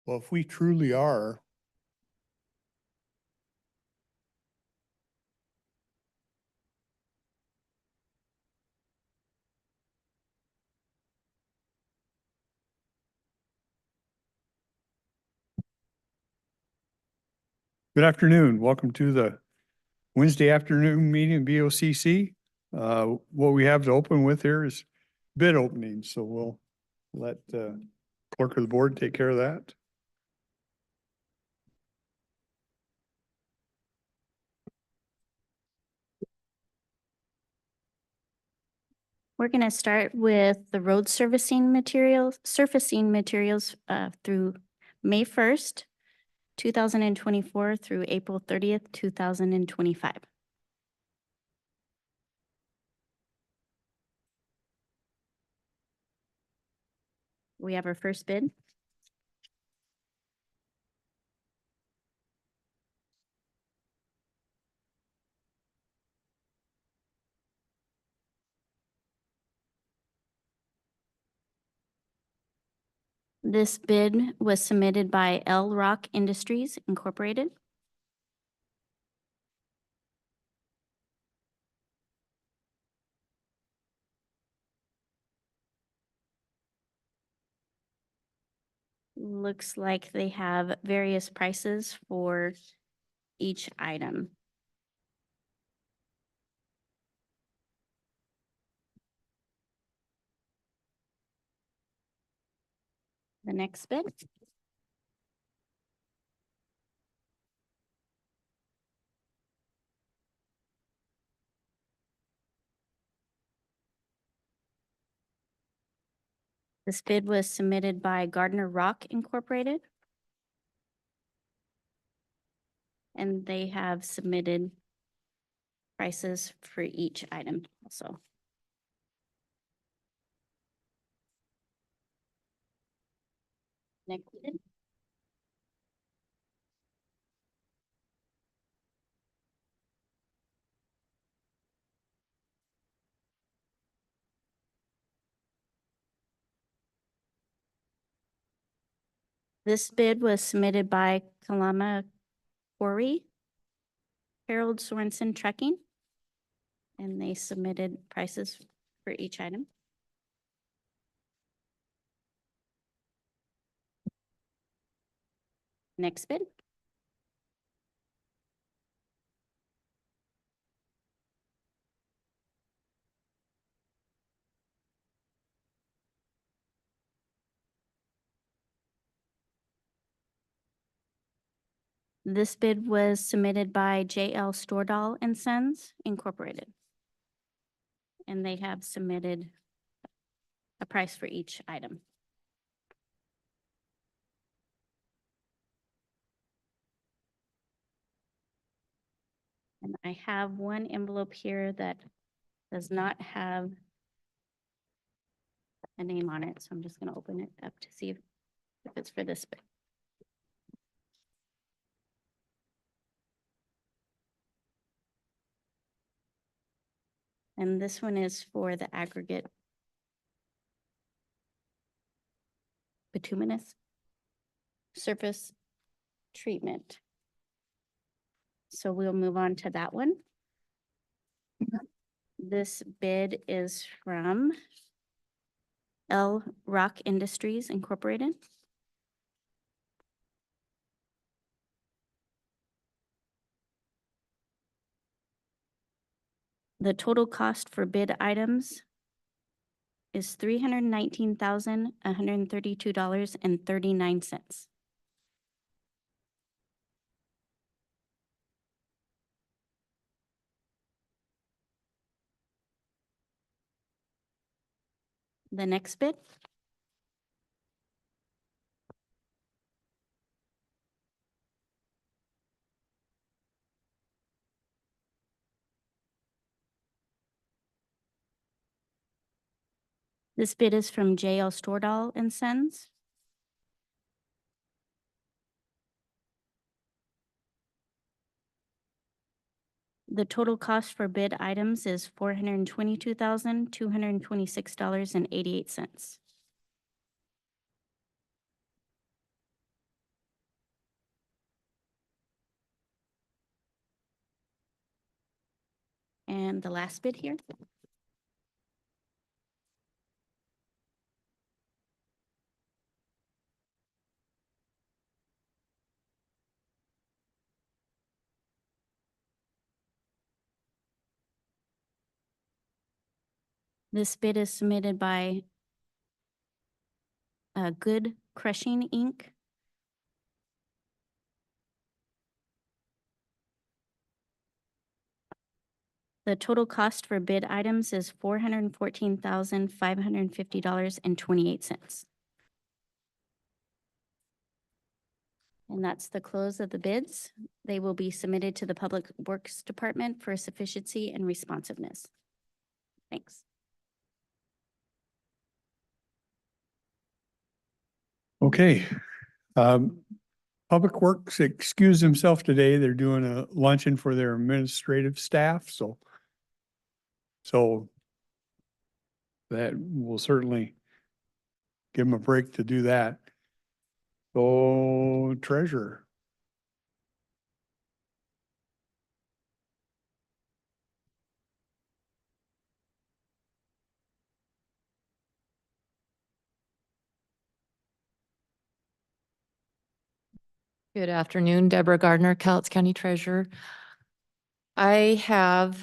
Well, if we truly are, good afternoon. Welcome to the Wednesday afternoon meeting of BOCC. What we have to open with here is bid openings, so we'll let clerk of the board take care of that. We're going to start with the road surfacing materials through May 1st, 2024 through April 30th, 2025. We have our first bid. This bid was submitted by L Rock Industries Incorporated. Looks like they have various prices for each item. The next bid. This bid was submitted by Gardner Rock Incorporated. And they have submitted prices for each item also. Next bid. This bid was submitted by Kalama Quarry, Harold Sorensen Trekking, and they submitted prices for each item. Next bid. This bid was submitted by JL Stordahl and Sons Incorporated. And they have submitted a price for each item. And I have one envelope here that does not have a name on it, so I'm just going to open it up to see if it's for this bid. And this one is for the aggregate bituminous surface treatment. So we'll move on to that one. This bid is from L Rock Industries Incorporated. The total cost for bid items is $319,132.39. The next bid. This bid is from JL Stordahl and Sons. The total cost for bid items is $422,226.88. and the last bid here. This bid is submitted by Good Crushing Inc. The total cost for bid items is $414,550.28. And that's the close of the bids. They will be submitted to the Public Works Department for sufficiency and responsiveness. Thanks. Okay. Public Works excused himself today. They're doing a luncheon for their administrative staff, so that will certainly give them a break to do that. So treasurer. Good afternoon, Deborah Gardner, Cowlitz County Treasurer. I have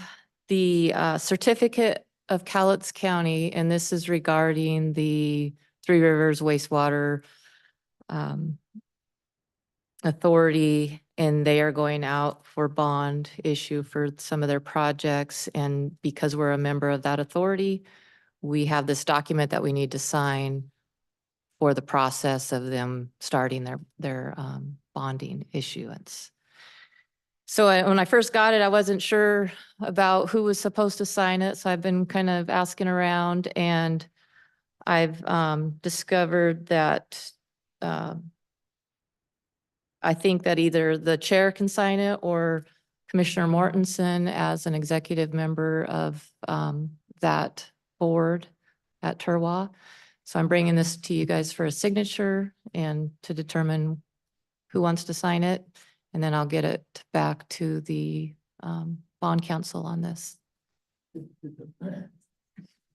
the certificate of Cowlitz County, and this is regarding the Three Rivers wastewater authority, and they are going out for bond issue for some of their projects. And because we're a member of that authority, we have this document that we need to sign for the process of them starting their bonding issuance. So when I first got it, I wasn't sure about who was supposed to sign it. So I've been kind of asking around, and I've discovered that I think that either the chair can sign it or Commissioner Mortensen as an executive member of that board at Turwa. So I'm bringing this to you guys for a signature and to determine who wants to sign it. And then I'll get it back to the bond council on this.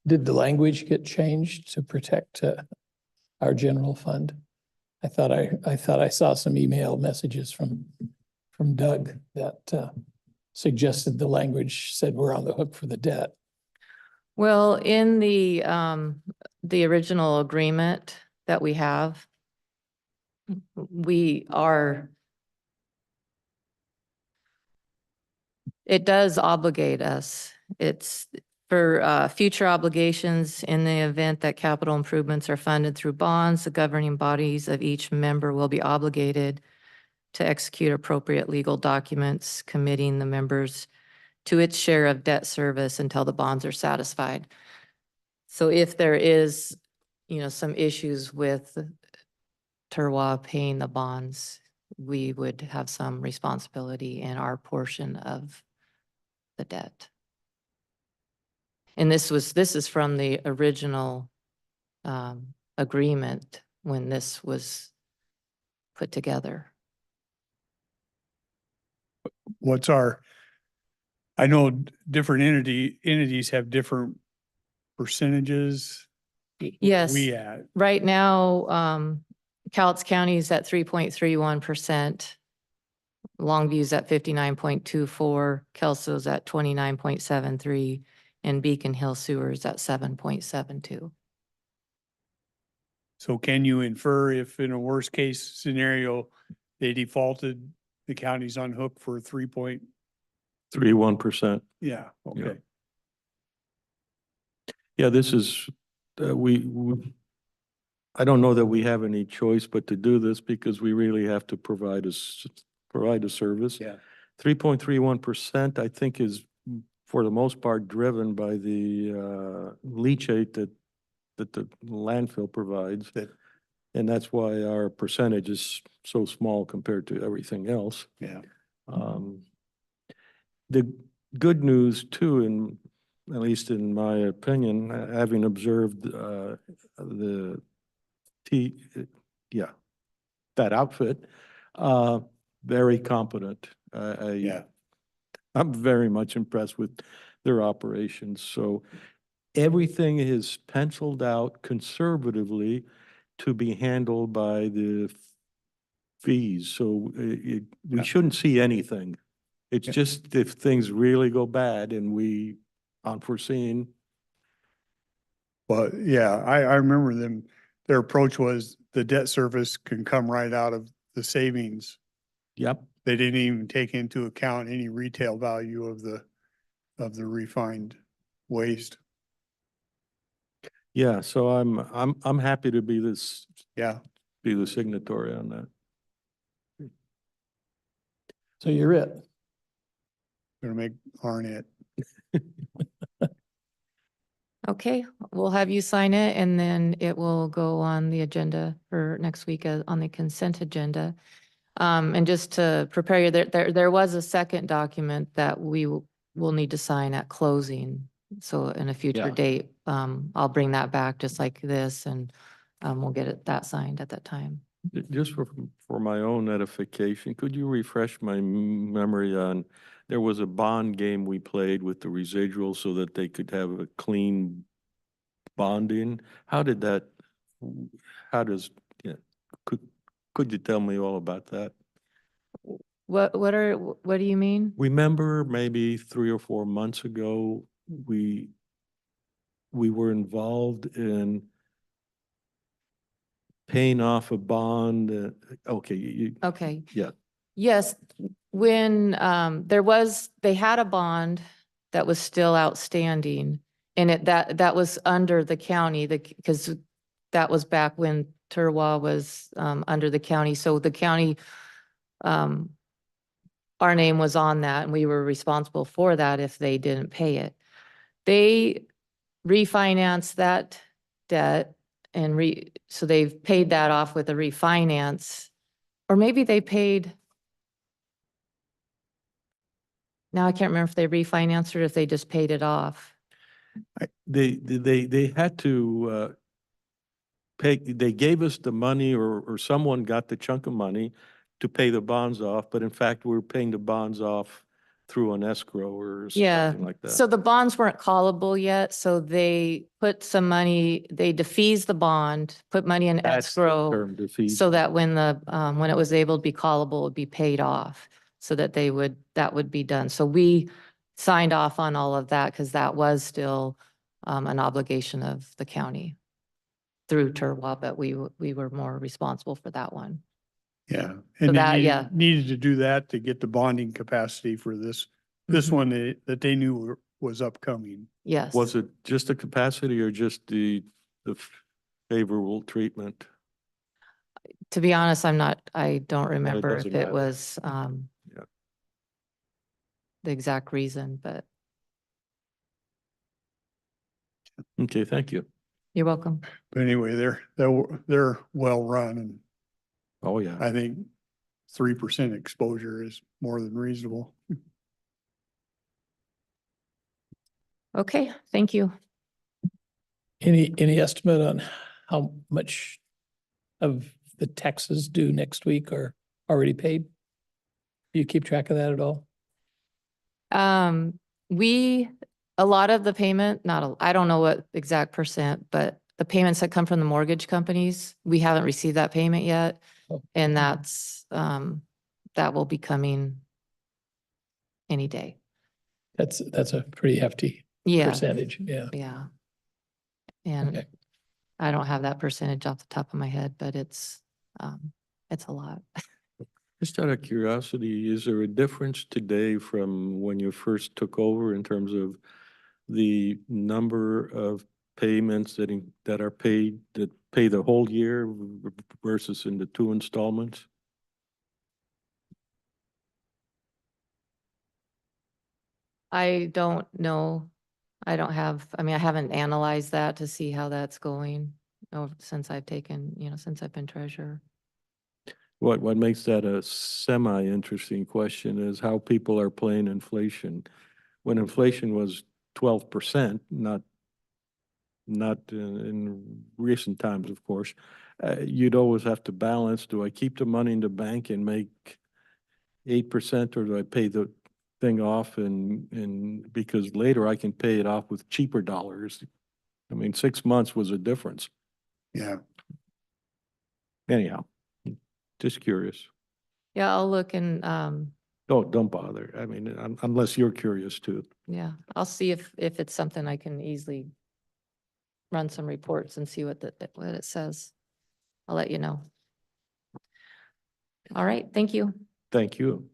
Did the language get changed to protect our general fund? I thought I saw some email messages from Doug that suggested the language said we're on the hook for the debt. Well, in the original agreement that we have, it does obligate us. It's for future obligations in the event that capital improvements are funded through bonds, the governing bodies of each member will be obligated to execute appropriate legal documents committing the members to its share of debt service until the bonds are satisfied. So if there is, some issues with Turwa paying the bonds, we would have some responsibility in our portion of the debt. And this is from the original agreement when this was put together. I know different entities have different percentages. Yes. We at, Right now, Cowlitz County is at 3.31%. Longview's at 59.24, Kelso's at 29.73, and Beacon Hill Sewer is at 7.72. so can you infer if in a worst case scenario, they defaulted, the county's on hook for 3.31%. Yeah, okay. Yeah, this is, I don't know that we have any choice but to do this because we really have to provide a service. Yeah. 3.31%, I think, is for the most part driven by the leachate that the landfill provides. And that's why our percentage is so small compared to everything else. Yeah. The good news too, at least in my opinion, having observed that outfit, very competent. Yeah. I'm very much impressed with their operations. So everything is penciled out conservatively to be handled by the fees. So we Yeah. shouldn't see anything. It's Yeah. just if things really go bad and we unforeseen, But yeah, I remember them, their approach was the debt service can come right out of the savings. yep. They didn't even take into account any retail value of the refined waste. Yeah, so I'm happy to be Yeah, the signatory on that. So you're it. gonna make Arnett. Okay, we'll have you sign it and then it will go on the agenda for next week on the consent agenda. And just to prepare you, there was a second document that will need to sign at closing. So in a future Yeah. date, I'll bring that back just like this and we'll get that signed at that time. Just for my own edification, could you refresh my memory on, there was a bond game we played with the residuals so that they could have a clean bonding? How did that, how does, yeah, could you tell me all about that? What do you mean? Remember maybe 3 or 4 months ago, we were involved in paying off a bond. Okay, Okay. yeah. Yes, when they had a bond that was still outstanding and that was under the county, because that was back when Turwa was under the county. So the county, our name was on that and we were responsible for that if they didn't pay it. They refinanced that debt and so they've paid that off with a refinance. Or maybe they paid. Now I can't remember if they refinanced or if they just paid it off. They had to pay, they gave us the money or someone got the chunk of money to pay the bonds off, but in fact, we're paying the bonds off through an escrow or Yeah, something like that. so the bonds weren't callable yet, so they put some money, they defeased the bond, put money in That's the escrow term, defeat. so that when when it was able to be callable, it would be paid off, so that that would be done. So we signed off on all of that because that was still an obligation of the county through Turwa, but we were more responsible for that one. Yeah. So And they that, yeah. needed to do that to get the bonding capacity for this Mhm. one that they knew was upcoming. Yes. Was it just the capacity or just the favorable treatment? To be honest, I don't remember if doesn't it matter. was Yeah. the exact reason, but Okay, thank you. you're welcome. But anyway, they're well run, and Oh, yeah. I think 3% exposure is more than reasonable. Okay, thank you. Any estimate on how much of the taxes due next week are already paid? Do you keep track of that at all? A lot of the payment, I don't know what exact percent, but the payments that come from the mortgage companies, we haven't received that payment yet. Oh. And that will be coming any day. That's a pretty hefty Yeah, percentage, yeah. yeah. And Okay. I don't have that percentage off the top of my head, but it's a lot. Just out of curiosity, is there a difference today from when you first took over in terms of the number of payments that are paid, that pay the whole year versus in the 2 installments? I don't know. I haven't analyzed that to see how that's going since I've been treasurer. What makes that a semi-interesting question is how people are playing inflation. When inflation was 12%, not in recent times, of course, you'd always have to balance, do I keep the money in the bank and make 8% or do I pay the thing off and because later I can pay it off with cheaper dollars. I mean, 6 months was a difference. Yeah. Anyhow, just curious. Yeah, I'll look and, Oh, don't bother. I mean, unless you're curious too. yeah, I'll see if it's something I can easily run some reports and see what what it says. I'll let you know. All right, thank you. Thank you.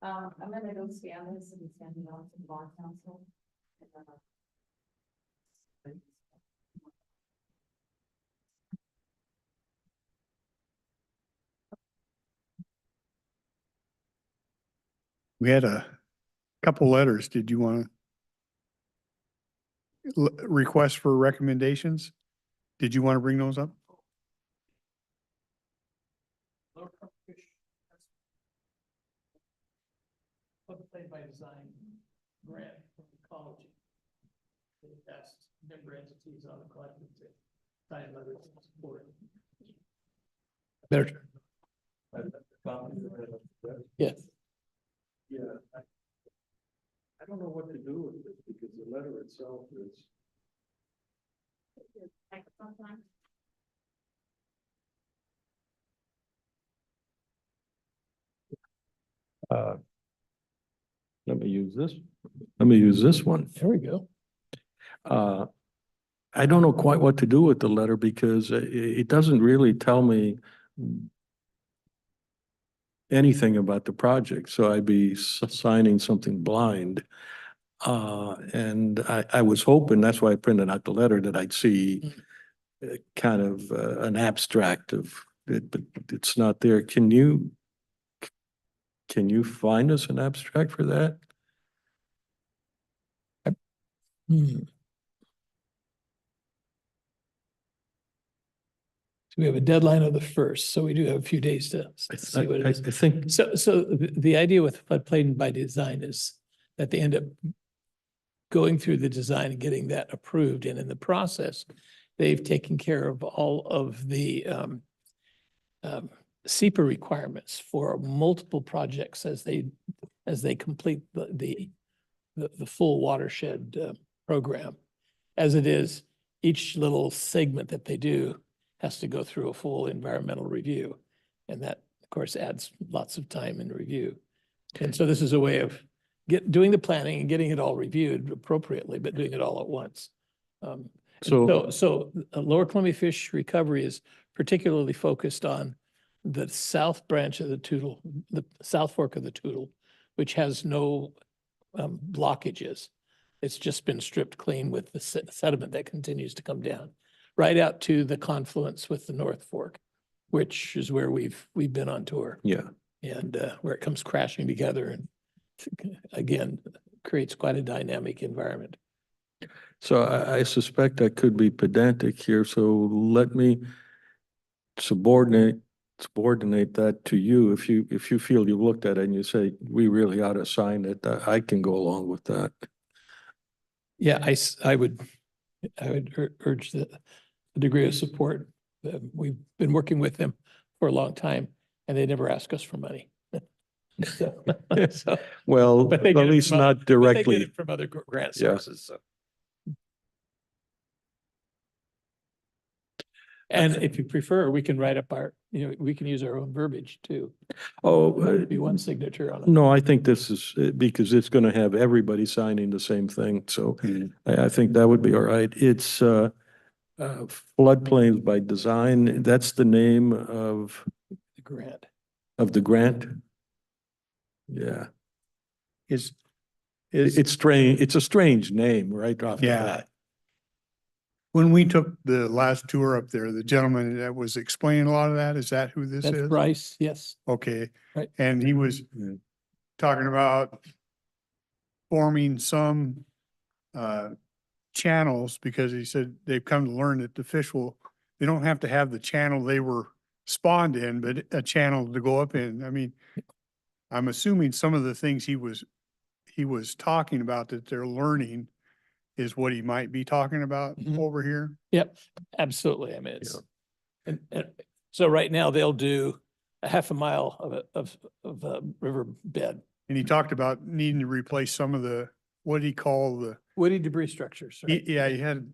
I'm gonna go scan this and send it on to the bond council. We had a couple letters. Did you want to request for recommendations? Did you want to bring those up? Played by design grant from ecology. That's member entities on the collective to sign letters of support. Better. Yes. Yeah. I don't know what to do with it because the letter itself is. Let me use this. Let me use this one. There we go. I don't know quite what to do with the letter because it doesn't really tell me anything about the project, so I'd be signing something blind. And I was hoping, that's why I printed out the letter, that I'd see kind of an abstract of it, but it's not there. Can you find us an abstract for that? Hmm. So we have a deadline of the 1st, so we do have a few days to see what it I is. think, So the idea with floodplain by design is that they end up going through the design and getting that approved. And in the process, they've taken care of all of the SEPA requirements for multiple projects as they complete the full watershed program. As it is, each little segment that they do has to go through a full environmental review. And that, of course, adds lots of time and review. And so this is a way of doing the planning and getting it all reviewed appropriately, but doing it all at once. So Lower Columbia Fish Recovery is particularly focused on the south branch of the Toutle, the South Fork of the Toutle, which has no blockages. It's just been stripped clean with the sediment that continues to come down, right out to the confluence with the North Fork, which is where we've been on tour. yeah. And where it comes crashing together and again, creates quite a dynamic environment. So I suspect I could be pedantic here, so let me subordinate that to you. If you feel you've looked at it and you say, we really ought to sign it, I can go along with that. Yeah, I would urge the degree of support. We've been working with them for a long time and they never ask us for money. Well, But they at get it least from not They get directly. it from other grant Yeah. sources. So. And if you prefer, we can write up we can use our own verbiage too. Oh, Be one signature on it. no, I think this is, because it's gonna have everybody signing the same thing, so I think that would be all right. It's, floodplains by design, that's the name of The grant. the grant? Yeah, Is, it's strange, it's a strange name right off the Yeah. bat. when we took the last tour up there, the gentleman that was explaining a lot of that, is that who this That's is? Bryce, yes. Okay. Right. And he was talking about forming some channels, because he said they've come to learn that the fish they don't have to have the channel they were spawned in, but a channel to go up in. I mean, I'm assuming some of the things he was talking about that they're learning is what he might be talking about Mhm. over here. Yep, absolutely. I mean, and so right now they'll do a half a mile of a river bed. And he talked about needing to replace some of the, what he called the, Woody debris structures, right? yeah, he had,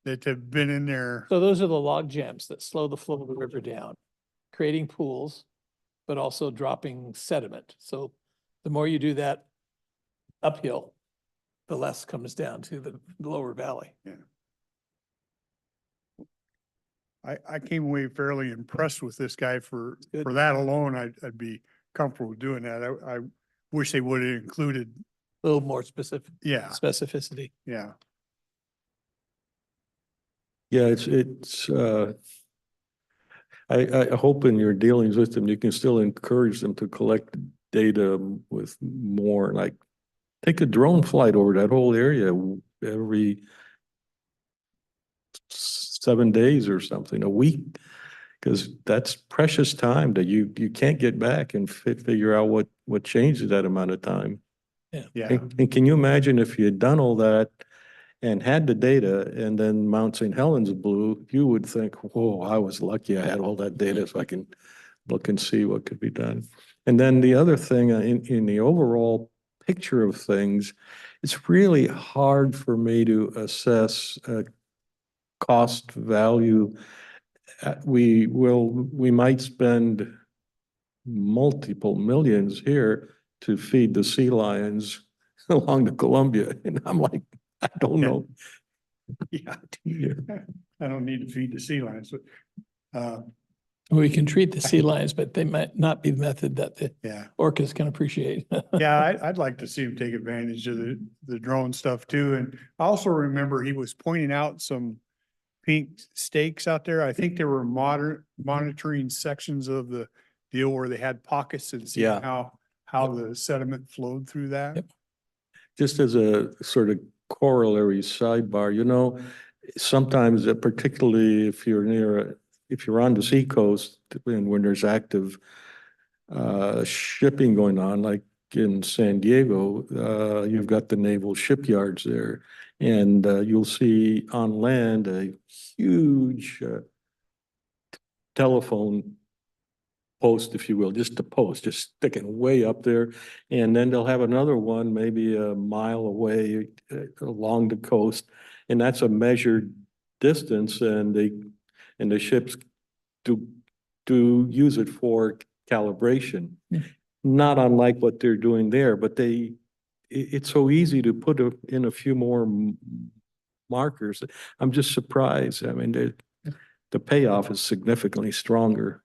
that have been in there. So those are the log jams that slow the flow of the river down, creating pools, but also dropping sediment. So the more you do that uphill, the less comes down to the lower valley. I came away fairly impressed with this guy for Good. that alone. I'd be comfortable doing that. I wish they would have included, A little more specific yeah, specificity. yeah. Yeah, I hope in your dealings with them, you can still encourage them to collect data with more, like, take a drone flight over that whole area every 7 days or something, a week. Because that's precious time that you can't get back and figure out what changed that amount of time. Yeah. And can you imagine if you had done all that and had the data and then Mount St. Helens blew, you would think, whoa, I was lucky I had all that data so I can look and see what could be done. And then the other thing in the overall picture of things, it's really hard for me to assess cost value. We might spend multiple millions here to feed the sea lions along the Columbia. And I'm like, I don't know. Yeah. I don't need to feed the sea lions, but, We can treat the sea lions, but they might not be the method that the yeah. orcas can appreciate. Yeah, I'd like to see him take advantage of the drone stuff too. And I also remember he was pointing out some pink stakes out there. I think they were monitoring sections of the deal where they had pockets and seeing Yeah. how the sediment flowed through that. Yep. Just as a sort of corollary sidebar, sometimes, particularly if you're on the seacoast and when there's active shipping going on, like in San Diego, you've got the naval shipyards there, and you'll see on land a huge telephone post, if you will, just a post, just sticking way up there. And then they'll have another one maybe a mile away along the coast. And that's a measured distance, and the ships do use it for calibration. Not unlike what they're doing there, but it's so easy to put in a few more markers. I'm just surprised. I mean, the payoff is significantly stronger.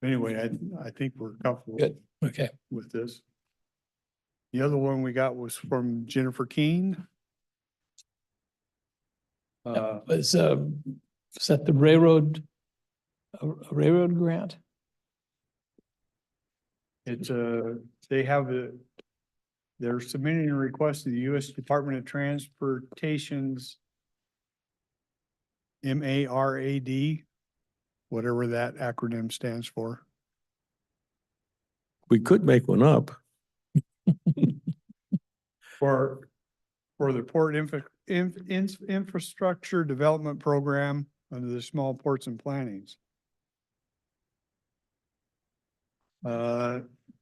Anyway, I think we're comfortable Good. Okay. with this. The other one we got was from Jennifer Keene. Was that the railroad, a railroad grant? It's they're submitting a request to the U.S. Department of Transportation's MARAD, whatever that acronym stands for. We could make one up. For the Port Infrastructure Development Program under the Small Ports and Plannings.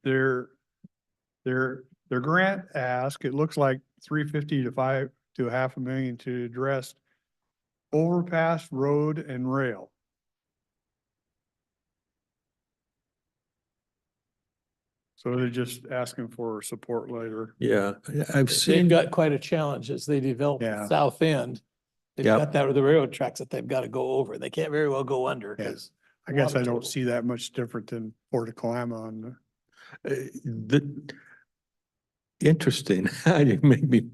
Their grant ask, it looks like 350 to $500,000 to $500,000 to address overpass, road and rail. So they're just asking for a support letter. Yeah, I've They've seen, got quite a challenge as they develop the Yeah. south end. They've Yep. got that with the railroad tracks that they've got to go over. They can't very well go under Yeah. because. I guess water I don't table. see that much different than Port of Kalama on the. the, interesting, you make me,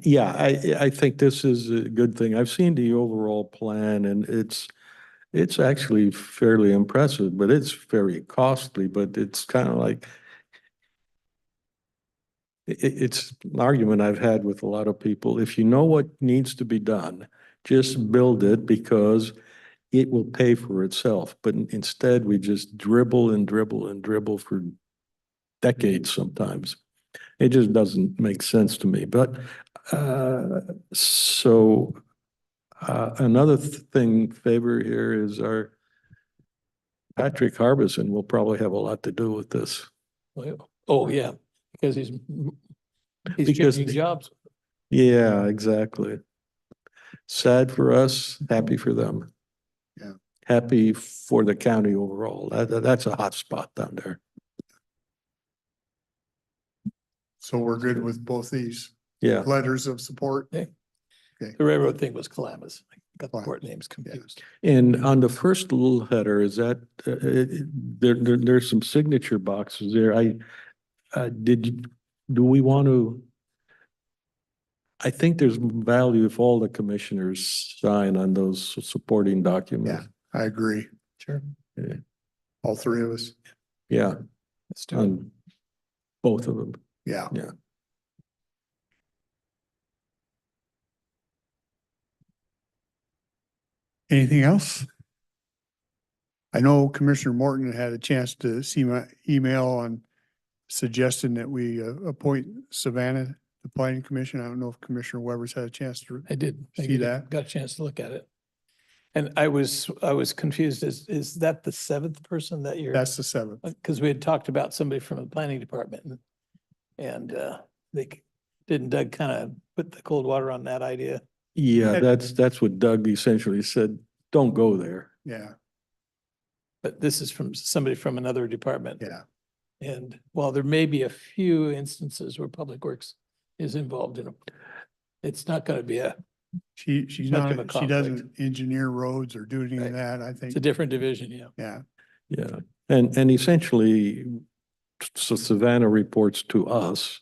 yeah, I think this is a good thing. I've seen the overall plan and it's actually fairly impressive, but it's very costly, but it's kind of like, it's an argument I've had with a lot of people. If you know what needs to be done, just build it because it will pay for itself. But instead, we just dribble and dribble and dribble for decades sometimes. It just doesn't make sense to me. But so another thing favor here is our Patrick Harbison will probably have a lot to do with this. Oh, yeah, because he's Because- changing jobs. Yeah, exactly. Sad for us, happy for them. Yeah. Happy for the county overall. That's a hot spot down there. So we're good with both these Yeah. letters of support. The railroad thing was Calamas. I got the Fine. court names confused. And on the first little header, is that, there's some signature boxes there. Do we want to? I think there's value if all the commissioners sign on those supporting documents. I agree. Sure. All three of us. Yeah, Let's do it. on both of them. Yeah. Yeah. Anything else? I know Commissioner Morton had a chance to see my email on suggesting that we appoint Savannah, the planning commission. I don't know if Commissioner Weber's had a chance to. I did. See that? Got a chance to look at it. And I was confused. Is that the seventh person that you're? That's the seventh. Because we had talked about somebody from the planning department and didn't Doug kind of put the cold water on that idea? Yeah, that's what Doug essentially said. Don't go there. Yeah, But this is from somebody from another department. yeah. And while there may be a few instances where Public Works is involved in it, it's not going to be She's Much of a not, she conflict. doesn't engineer roads or do any Right. of that, I it's think. a different division, yeah. Yeah, Yeah, and essentially, so Savannah reports to us,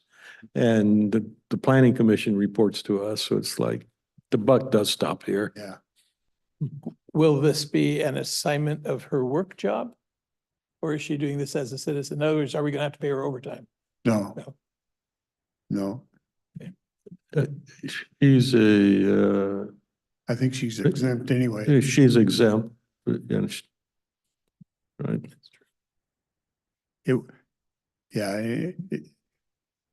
and the planning commission reports to us, so it's like, the buck does stop here. yeah. Will this be an assignment of her work job? Or is she doing this as a citizen? In other words, are we gonna have to pay her overtime? No. No. No, She's a, I think she's exempt anyway. she's exempt, and right, It, yeah,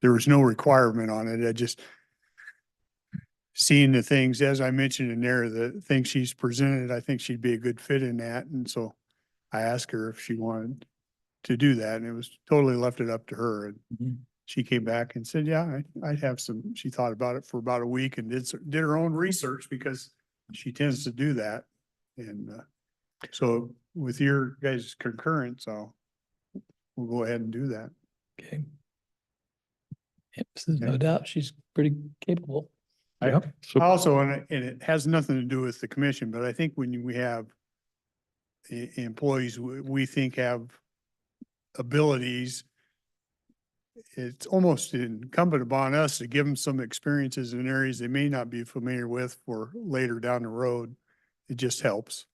there was no requirement on it. I just seeing the things, as I mentioned in there, the things she's presented, I think she'd be a good fit in that. And so I asked her if she wanted to do that, and it was totally left it up to her. And Mhm. she came back and said, yeah, I'd have some, she thought about it for about a week and did her own research because she tends to do that. And so with your guys' concurrence, we'll go ahead and do that. Okay. Yep, so no Okay. doubt, she's pretty capable. yeah. So Also, and it has nothing to do with the commission, but I think when we have employees we think have abilities, it's almost incumbent upon us to give them some experiences in areas they may not be familiar with for later down the road. It just helps.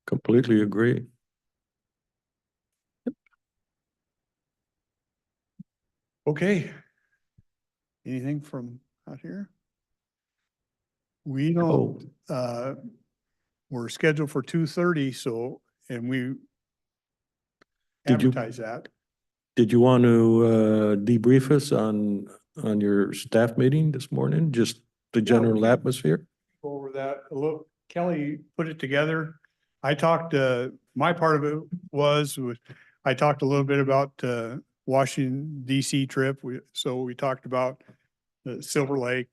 completely agree. Okay. Anything from out here? We Oh. don't, we're scheduled for 2:30, so, and we Did you- advertise that. Did you want to debrief us on your staff meeting this morning? Just the general atmosphere? Go over that a little. Kelly put it together. I talked, my part of it was I talked a little bit about, Washington DC trip. So we talked about the Silver Lake,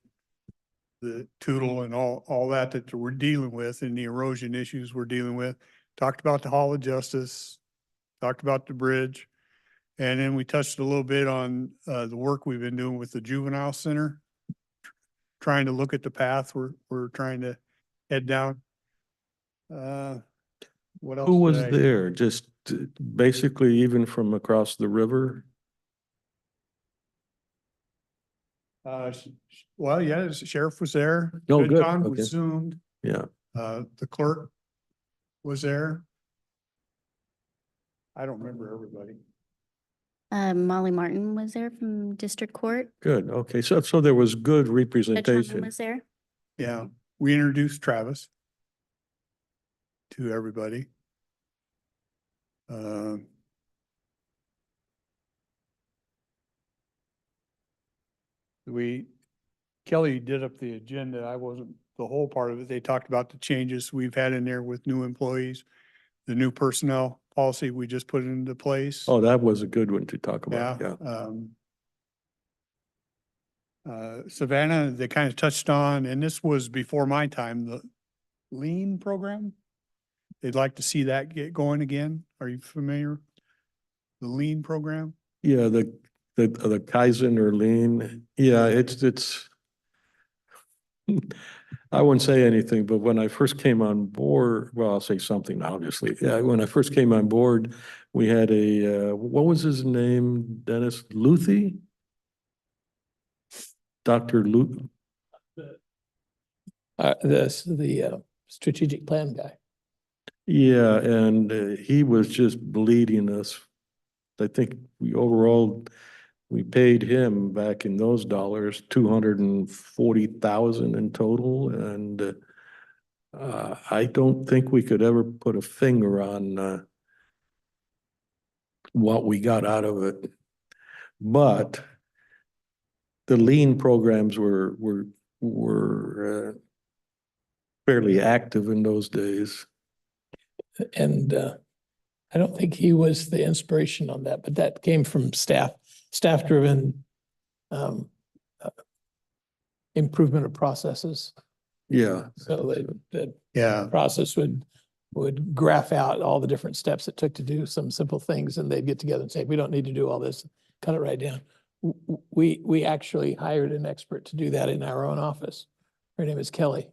the Tootle and all that we're dealing with and the erosion issues we're dealing with. Talked about the Hall of Justice, talked about the bridge. And then we touched a little bit on the work we've been doing with the juvenile center, trying to look at the path we're trying to head down. What else? Who was did I- there? Just basically even from across the river? Well, yeah, the sheriff was there. Oh, Good good. Time Okay. was Zoomed. Yeah. The clerk was there. I don't remember everybody. Molly Martin was there from District Court. Good. Okay. So there was good Judge Harmon representation. was there. Yeah, we introduced Travis to everybody. Kelly did up the agenda. I wasn't the whole part of it. They talked about the changes we've had in there with new employees, the new personnel policy we just put into place. Oh, that was a good one to talk Yeah. about. Yeah. Savannah, they kind of touched on, and this was before my time, the lean program. They'd like to see that get going again. Are you familiar? The lean program? Yeah, the Kaizen or lean. Yeah, it's I wouldn't say anything, but when I first came on board, well, I'll say something, obviously. Yeah, when I first came on board, we had what was his name? Dennis Luthi? Dr. Luth. The strategic plan guy. Yeah, and he was just bleeding us. I think we paid him back in those dollars, 240,000 in total, and I don't think we could ever put a finger on what we got out of it. But the lean programs were fairly active in those days. And I don't think he was the inspiration on that, but that came from staff-driven improvement of processes. Yeah. So that Yeah. process would graph out all the different steps it took to do some simple things, and they'd get together and say, we don't need to do all this, cut it right down. We actually hired an expert to do that in our own office. Her name is Kelly.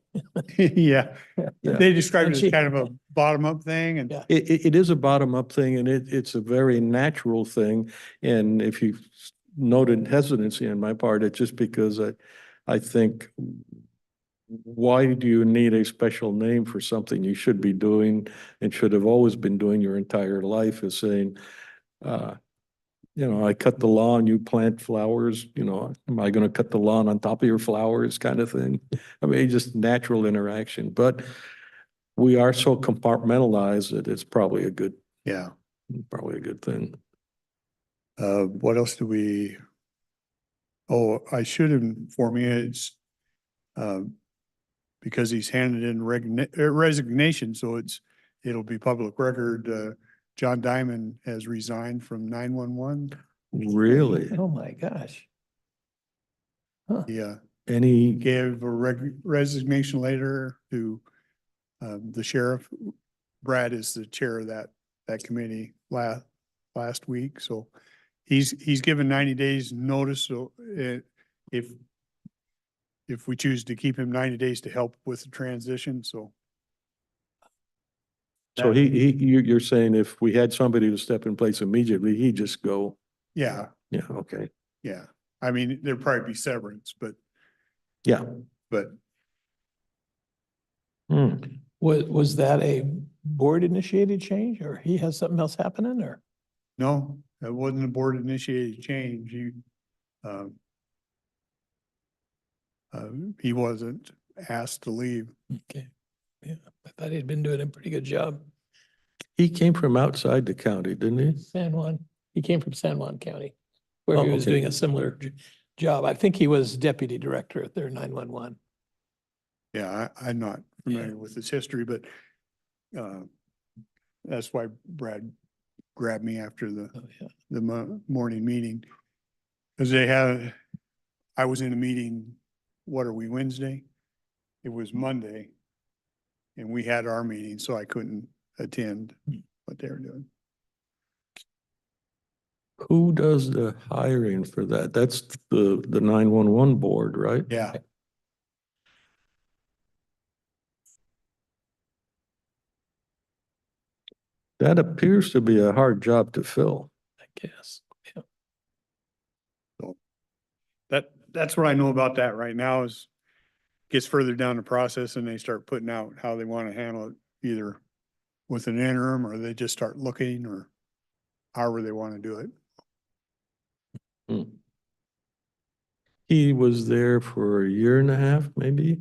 Yeah. Yeah. They described And it she- as kind of a bottom-up thing and Yeah. It is a bottom-up thing, and it's a very natural thing. And if you noted hesitancy on my part, it's just because I think, why do you need a special name for something you should be doing and should have always been doing your entire life, is saying, I cut the lawn, you plant flowers, am I going to cut the lawn on top of your flowers kind of thing? I mean, just natural interaction, but we are so compartmentalized that it's probably a good thing. what else do we? Oh, I should inform you, it's because he's handed in resignation, so it'll be public record. John Diamond has resigned from 911. Really? Oh, my gosh. Yeah, Any, gave a resignation letter to the sheriff. Brad is the chair of that committee last week, so he's given 90 days notice. So if we choose to keep him 90 days to help with the transition, so. so you're saying if we had somebody to step in place immediately, he'd just go, Yeah, yeah, okay. yeah. I mean, there'd probably be severance, but Yeah. Hmm. Was that a board initiated change, or he has something else happening, or? no, that wasn't a board initiated change. He wasn't asked to leave. Okay, yeah, I thought he'd been doing a pretty good job. He came from outside the county, didn't he? San Juan, he came from San Juan County, where he Oh, was okay. doing a similar job. I think he was deputy director at their 911. Yeah, I'm not familiar with his history, but that's why Brad grabbed me after the Oh, yeah. morning meeting. Because I was in a meeting, what are we, Wednesday? it was Monday. And we had our meeting, so I couldn't attend what they were doing. Who does the hiring for that? That's the 911 board, right? Yeah, That appears to be a hard job to fill. I guess. Yeah. that's what I know about that right now is gets further down the process and they start putting out how they want to handle it, either with an interim or they just start looking or however they want to do it. Hmm. He was there for a year and a half, maybe?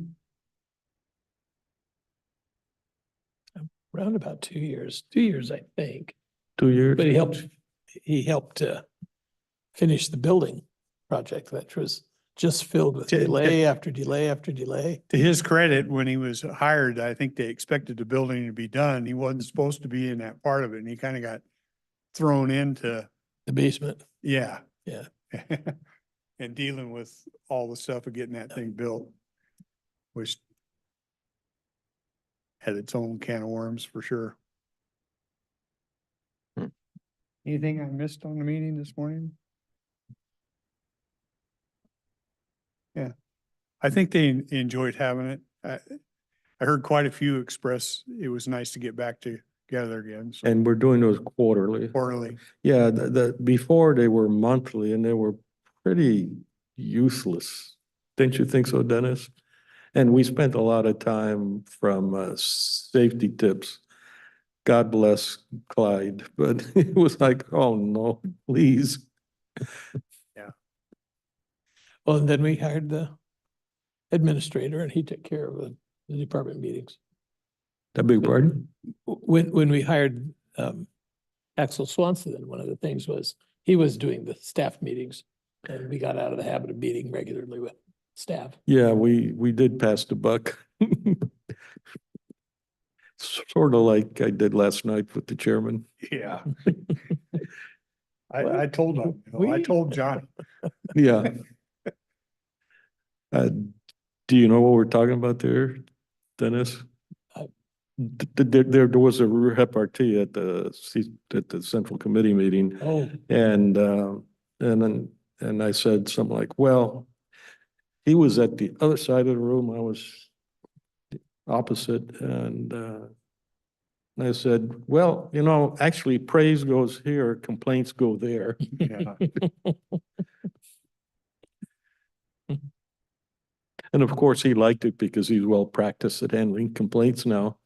Around about 2 years, I think. 2 years? But he helped finish the building project, which was just filled with To- delay after delay after delay. To his credit, when he was hired, I think they expected the building to be done. He wasn't supposed to be in that part of it and he kind of got thrown into, The basement. yeah. Yeah. And dealing with all the stuff of getting that thing built, which had its own can of worms for sure. Hmm. Anything I missed on the meeting this morning? Yeah, I think they enjoyed having it. I heard quite a few express it was nice to get back together again, so And we're doing those quarterly. quarterly. Yeah, before they were monthly and they were pretty useless. Didn't you think so, Dennis? And we spent a lot of time from safety tips. God bless Clyde, but it was like, oh no, please. Well, and then we hired the administrator and he took care of the department meetings. I beg your pardon? When we hired Axel Swanson, then one of the things was he was doing the staff meetings and we got out of the habit of meeting regularly with staff. Yeah, we did pass the buck. Sort of like I did last night with the chairman. Yeah. Well, I told him, I we- told John. Yeah. Do you know what we're talking about there, Dennis? I- There was a repartee at the central committee meeting. Oh, And then I said something like, well, he was at the other side of the room, I was opposite, and I said, well, actually praise goes here, complaints go there. Yeah. And of course, he liked it because he's well practiced at handling complaints now.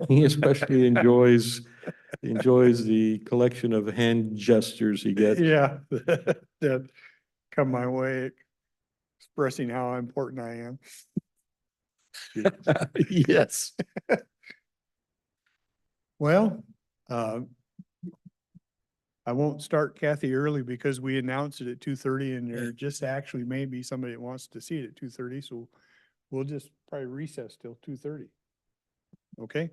He especially enjoys the collection of hand gestures he gets. Yeah, that come my way, expressing how important I am. Yes. Well, I won't start Kathy early because we announced it at 2:30 and there just actually may be somebody that wants to see it at 2:30, so we'll just probably recess till 2:30. Okay?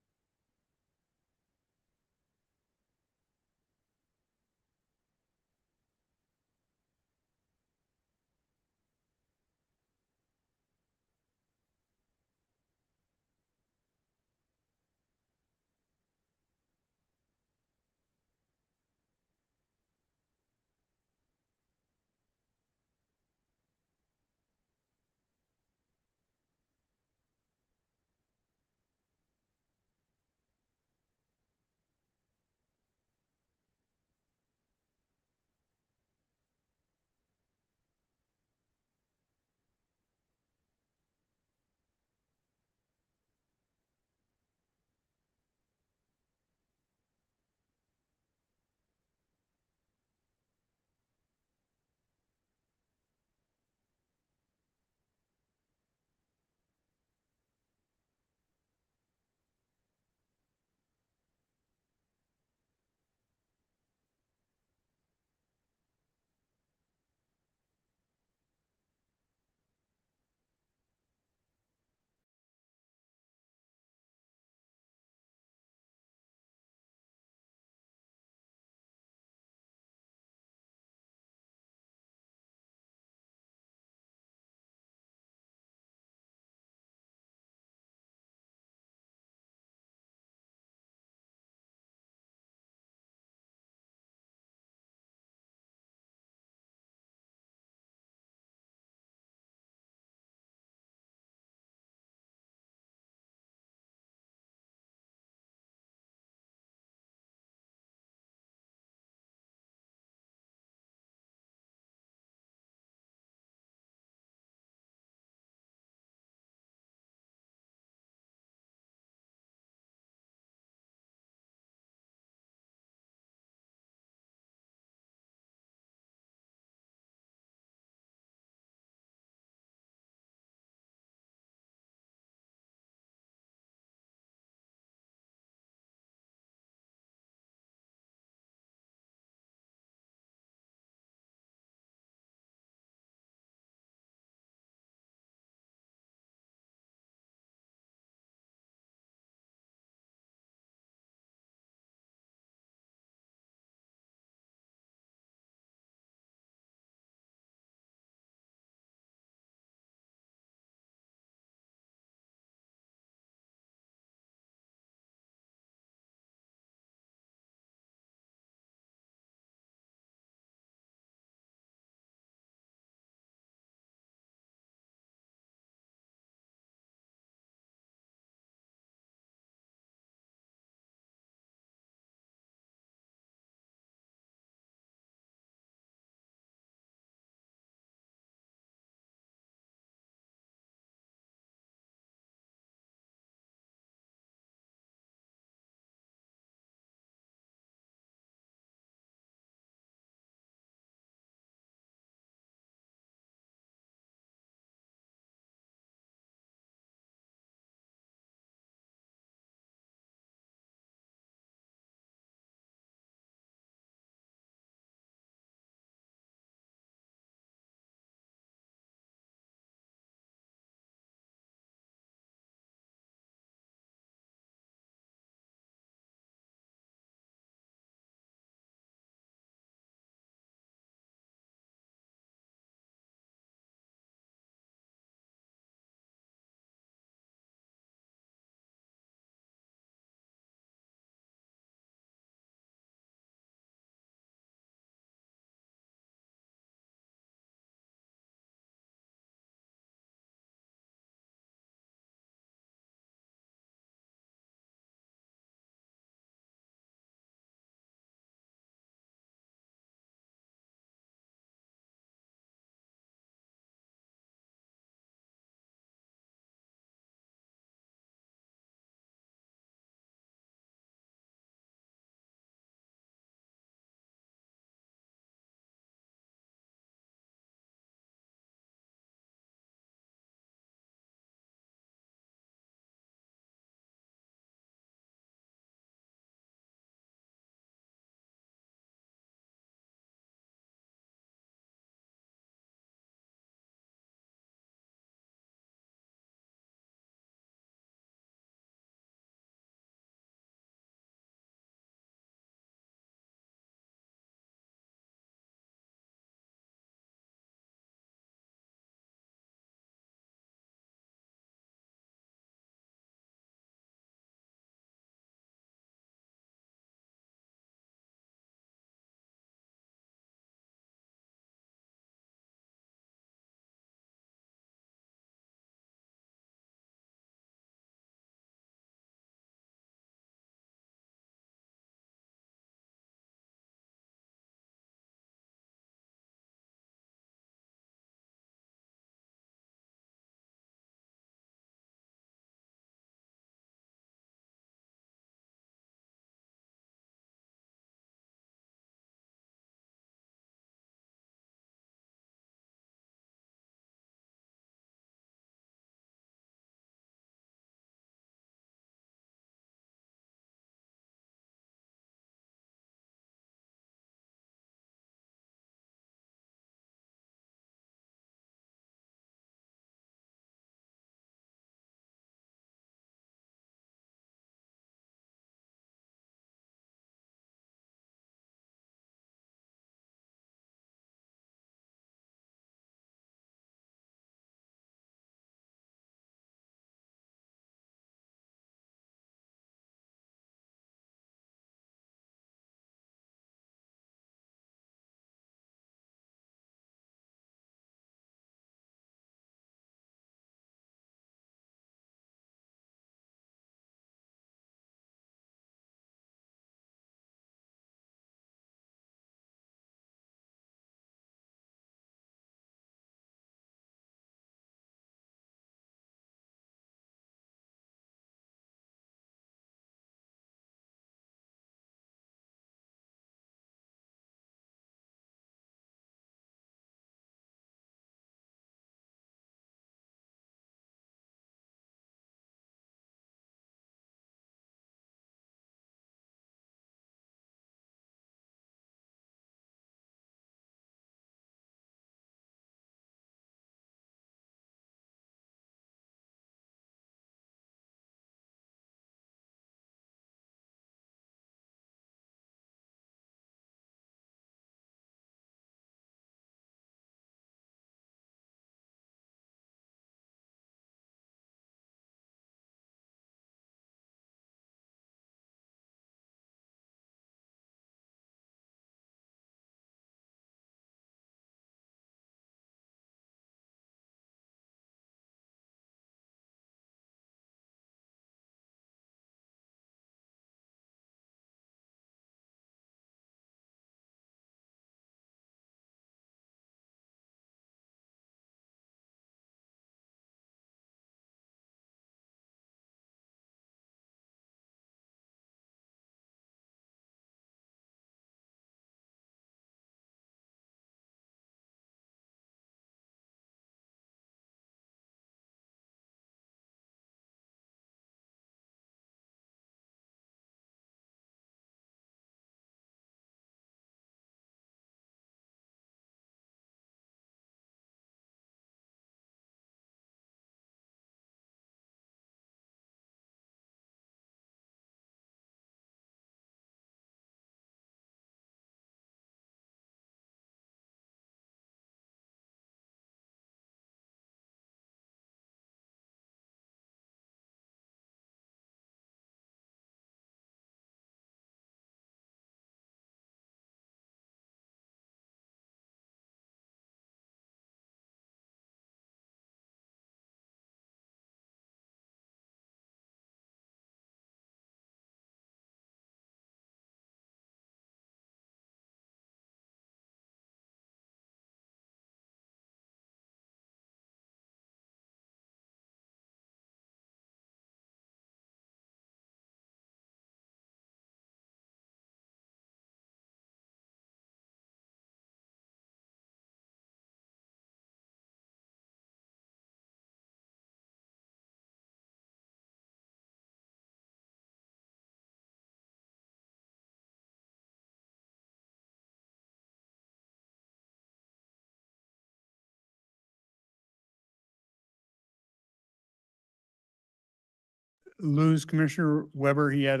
lose Commissioner Weber. He had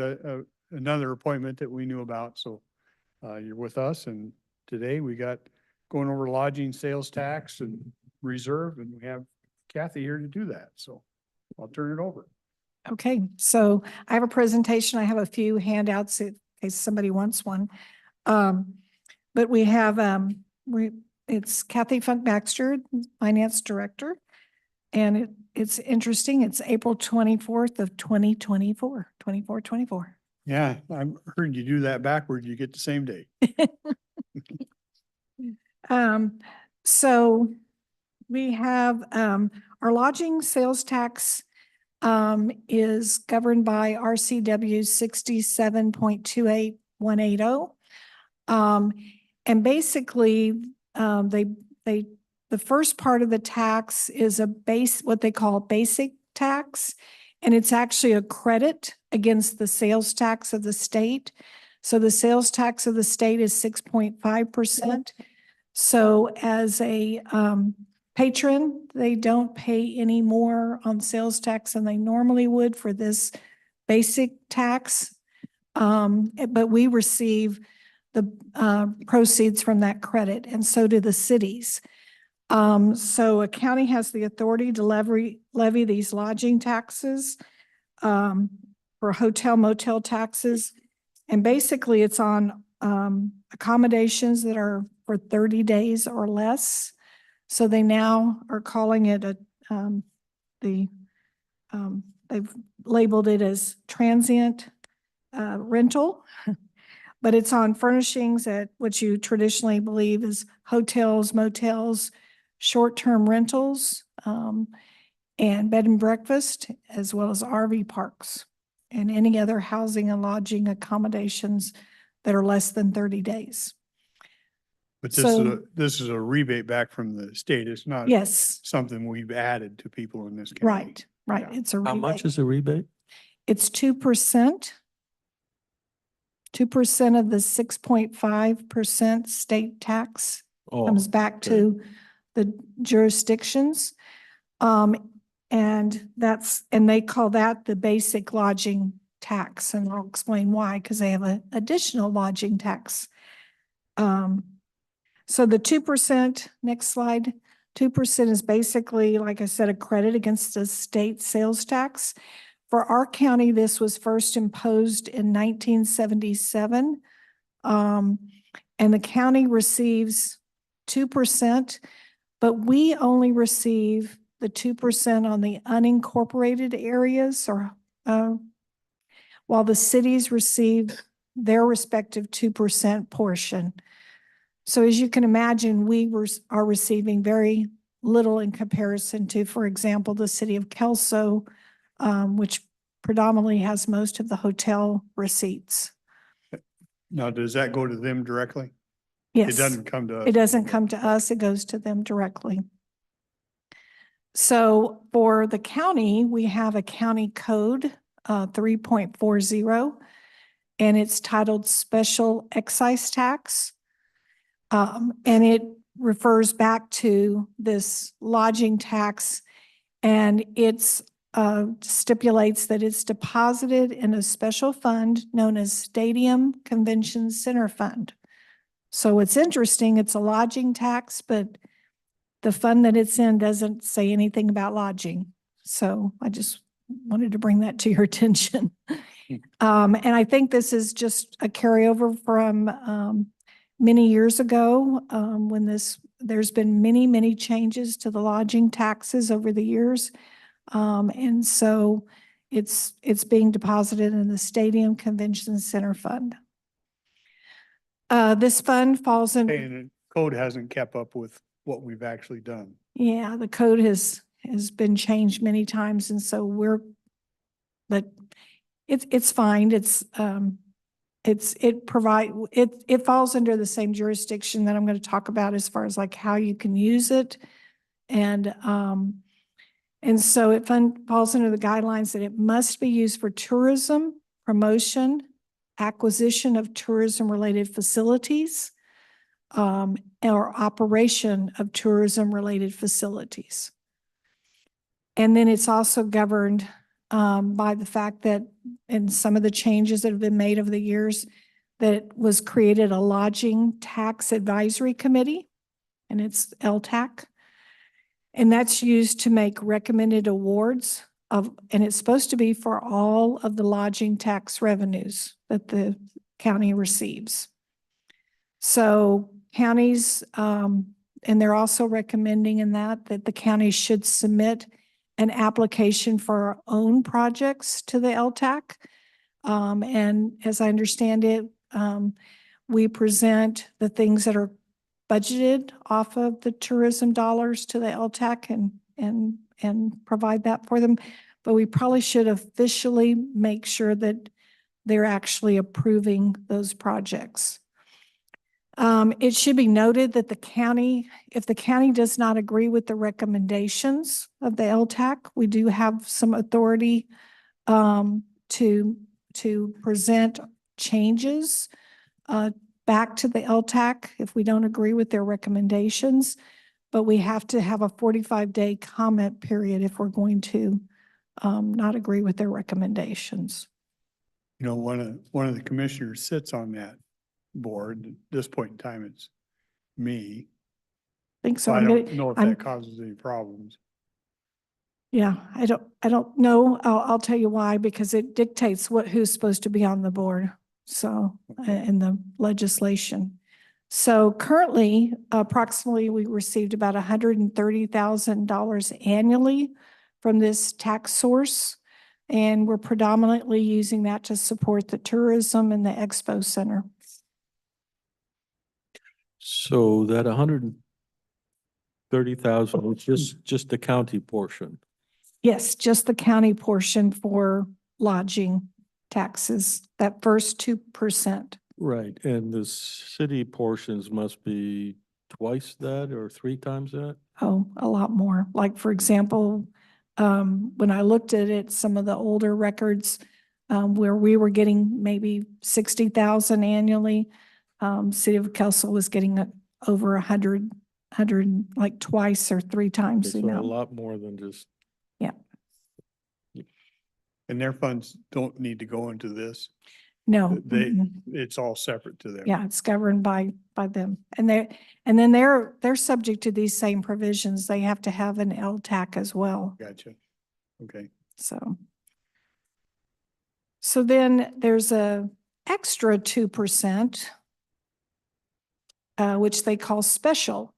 another appointment that we knew about, so you're with us, and today we got going over lodging, sales tax, and reserve, and we have Kathy here to do that, so I'll turn it over. Okay, so I have a presentation. I have a few handouts in case somebody wants one. But we have, it's Kathy Funk Baxter, Finance Director. And it's interesting. It's April 24th of 2024, 24. Yeah, I heard you do that backwards. You get the same day. So we have, our lodging sales tax is governed by RCW 67.28180. And basically, the first part of the tax is what they call basic tax, and it's actually a credit against the sales tax of the state. So the sales tax of the state is 6.5%. So as a patron, they don't pay any more on sales tax than they normally would for this basic tax. But we receive the proceeds from that credit, and so do the cities. So a county has the authority to levy these lodging taxes for hotel motel taxes. And basically it's on accommodations that are for 30 days or less. So they now are calling it they've labeled it as transient rental, but it's on furnishings at what you traditionally believe is hotels, motels, short-term rentals, and bed and breakfast, as well as RV parks and any other housing and lodging accommodations that are less than 30 days. But So- this is a rebate back from the state. It's not Yes, something we've added to people in this county. right. Yeah. It's a How much rebate. is the rebate? It's 2%. 2% of the 6.5% state tax Oh, comes back okay. to the jurisdictions. And they call that the basic lodging tax. And I'll explain why, because they have an additional lodging tax. So the 2%, next slide, 2% is basically, like I said, a credit against the state sales tax. For our county, this was first imposed in 1977. And the county receives 2%, but we only receive the 2% on the unincorporated areas, or while the cities receive their respective 2% portion. So as you can imagine, are receiving very little in comparison to, for example, the city of Kelso, which predominantly has most of the hotel receipts. Now, does that go to them directly? Yes. It doesn't come to us. It doesn't come to us, it goes to them directly. So for the county, we have a county code 3.40, and it's titled Special Excise Tax. And it refers back to this lodging tax, and it's stipulates that it's deposited in a special fund known as Stadium Convention Center Fund. So it's interesting, it's a lodging tax, but the fund that it's in doesn't say anything about lodging. So I just wanted to bring that to your attention. And I think this is just a carryover from many years ago when there's been many changes to the lodging taxes over the years. And so it's being deposited in the Stadium Convention Center Fund. This fund falls in. And the code hasn't kept up with what we've actually done. Yeah, the code has been changed many times, and so but it's fine. It falls under the same jurisdiction that I'm going to talk about as far as like how you can use it. And so it falls under the guidelines that it must be used for tourism, promotion, acquisition of tourism-related facilities, or operation of tourism-related facilities. And then it's also governed by the fact that in some of the changes that have been made over the years, that was created a lodging tax advisory committee, and it's LTAC. And that's used to make recommended awards of, and it's supposed to be for all of the lodging tax revenues that the county receives. So counties, and they're also recommending in that the county should submit an application for our own projects to the LTAC. And as I understand it, we present the things that are budgeted off of the tourism dollars to the LTAC and provide that for them. But we probably should officially make sure that they're actually approving those projects. It should be noted that the county, if the county does not agree with the recommendations of the LTAC, we do have some authority to present changes back to the LTAC if we don't agree with their recommendations. But we have to have a 45-day comment period if we're going to not agree with their recommendations. You know, one of the commissioners sits on that board. At this point in time, it's me. I think So so. I I'm don't gonna- know if I'm- that causes any problems. Yeah, I don't know. I'll tell you why, because it dictates who's supposed to be on the board. So, in the legislation. So currently, approximately, we received about $130,000 annually from this tax source. And we're predominantly using that to support the tourism and the expo center. So that 130,000 is just the county portion. Yes, just the county portion for lodging taxes, that first 2%. Right, and the city portions must be twice that or three times that? Oh, a lot more. Like, for example, when I looked at it, some of the older records where we were getting maybe 60,000 annually, City of Kelsall was getting over 100, like twice or three times the So a amount. lot more than just. And their funds don't need to go into this. No. They, mm-mm. it's all separate to them. Yeah, it's governed by them. And then they're subject to these same provisions. They have to have an LTAC as well. Gotcha. Okay. So then there's a extra 2%, which they call special.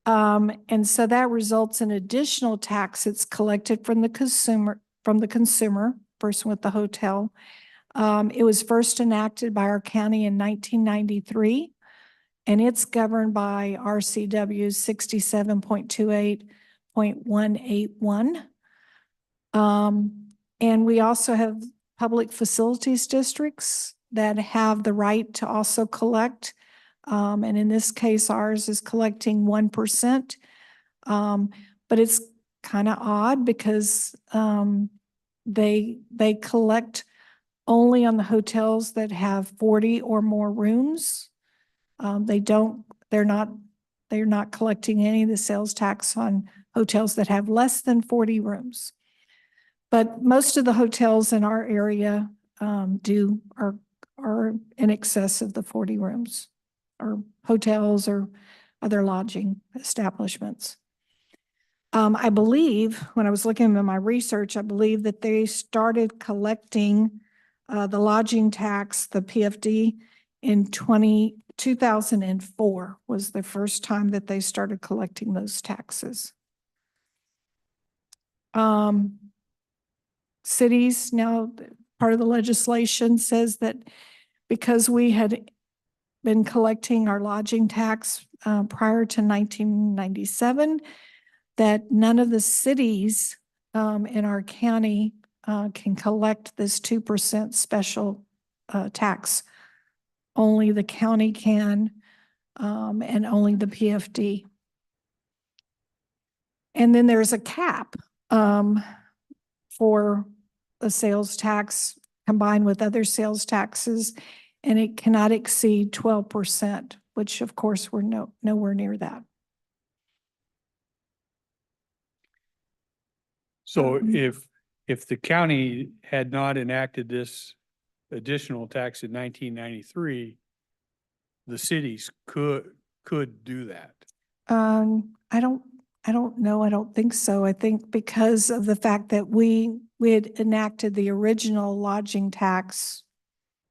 And so that results in additional tax that's collected from the consumer, person with the hotel. It was first enacted by our county in 1993, and it's governed by RCW 67.28.181. And we also have public facilities districts that have the right to also collect. And in this case, ours is collecting 1%. But it's kind of odd because they collect only on the hotels that have 40 or more rooms. They're not collecting any of the sales tax on hotels that have less than 40 rooms. But most of the hotels in our area are in excess of the 40 rooms, or hotels or other lodging establishments. I believe, when I was looking at my research, I believe that they started collecting the lodging tax, the PFD, in 2004 was the first time that they started collecting those taxes. Cities now, part of the legislation says that because we had been collecting our lodging tax prior to 1997, that none of the cities in our county can collect this 2% special tax. Only the county can, and only the PFD. And then there's a cap for the sales tax combined with other sales taxes, and it cannot exceed 12%, which of course we're nowhere near that. So if if the county had not enacted this additional tax in 1993, the cities could do that. I don't know. I don't think so. I think because of the fact that we had enacted the original lodging tax,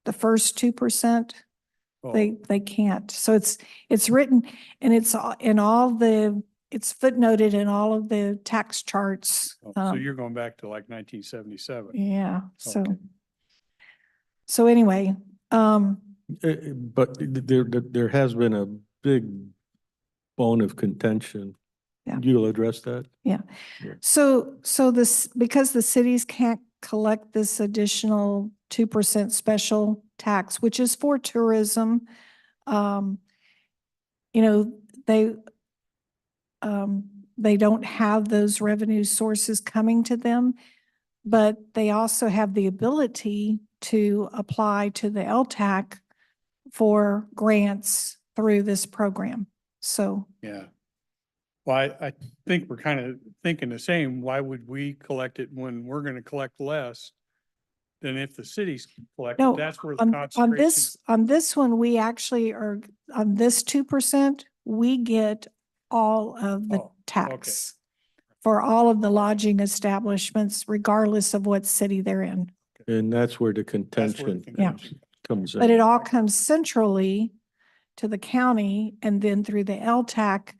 the first 2%, Oh, they can't. So it's written and it's it's footnoted in all of the tax charts. so you're going back to like 1977. Yeah, so. Okay. So anyway, But there has been a big bone of contention. Yeah. You'll address that? so this, because the cities can't collect this additional 2% special tax, which is for tourism, you know, they don't have those revenue sources coming to them, but they also have the ability to apply to the LTAC for grants through this program. So, Yeah. Well, I think we're kind of thinking the same. Why would we collect it when we're going to collect less than if the cities collect it? no, That's where the on concentration. on this one, we actually are, on this 2%, we get all of the Oh, tax for all of the lodging establishments, regardless of what city they're in. And that's where the That's where the contention contention. comes in. But it all comes centrally to the county, and then through the LTAC,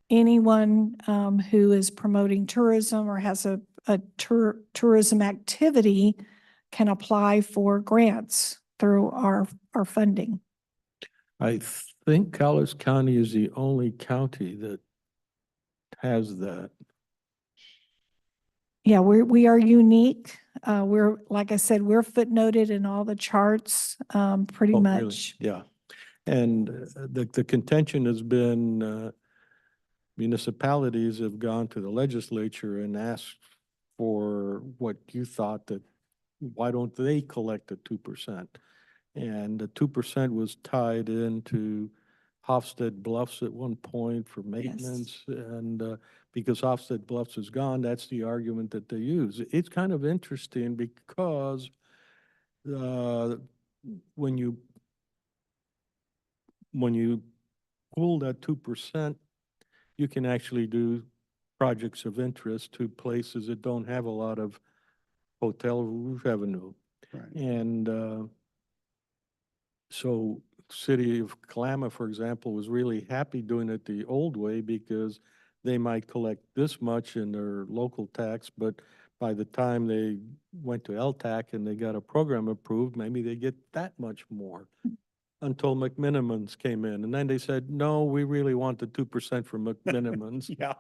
anyone who is promoting tourism or has a tourism activity can apply for grants through our funding. I think Cowlitz County is the only county that has that. Yeah, we are unique. We're, like I said, we're footnoted in all the charts, pretty Oh, really? much. Yeah. And the contention has been municipalities have gone to the legislature and asked for what you thought, that why don't they collect the 2%? And the 2% was tied into Hofstad Bluffs at one point for maintenance. And because Hofstad Bluffs is gone, that's the argument that they use. It's kind of interesting because when you pool that 2%, you can actually do projects of interest to places that don't have a lot of hotel revenue. Right. And so City of Kalama, for example, was really happy doing it the old way because they might collect this much in their local tax, but by the time they went to LTAC and they got a program approved, maybe they get that much more. Until McMinimans came in, and then they said, no, we really want the 2% for McMinimans. Yeah,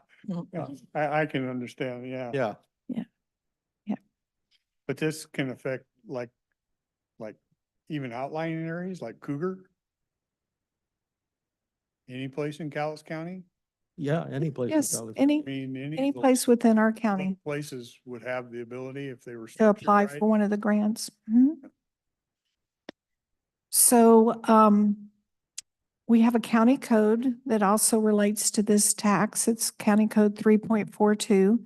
yeah, I can understand, yeah. Yeah. But this can affect like even outlying areas like Cougar? Any place in Cowlitz County? Yeah, any place. in Yes, Cowlitz. I mean, any place within our county places would have the ability if they were to structured apply right. for one of the grants. Mhm. So, we have a county code that also relates to this tax. It's County Code 3.42,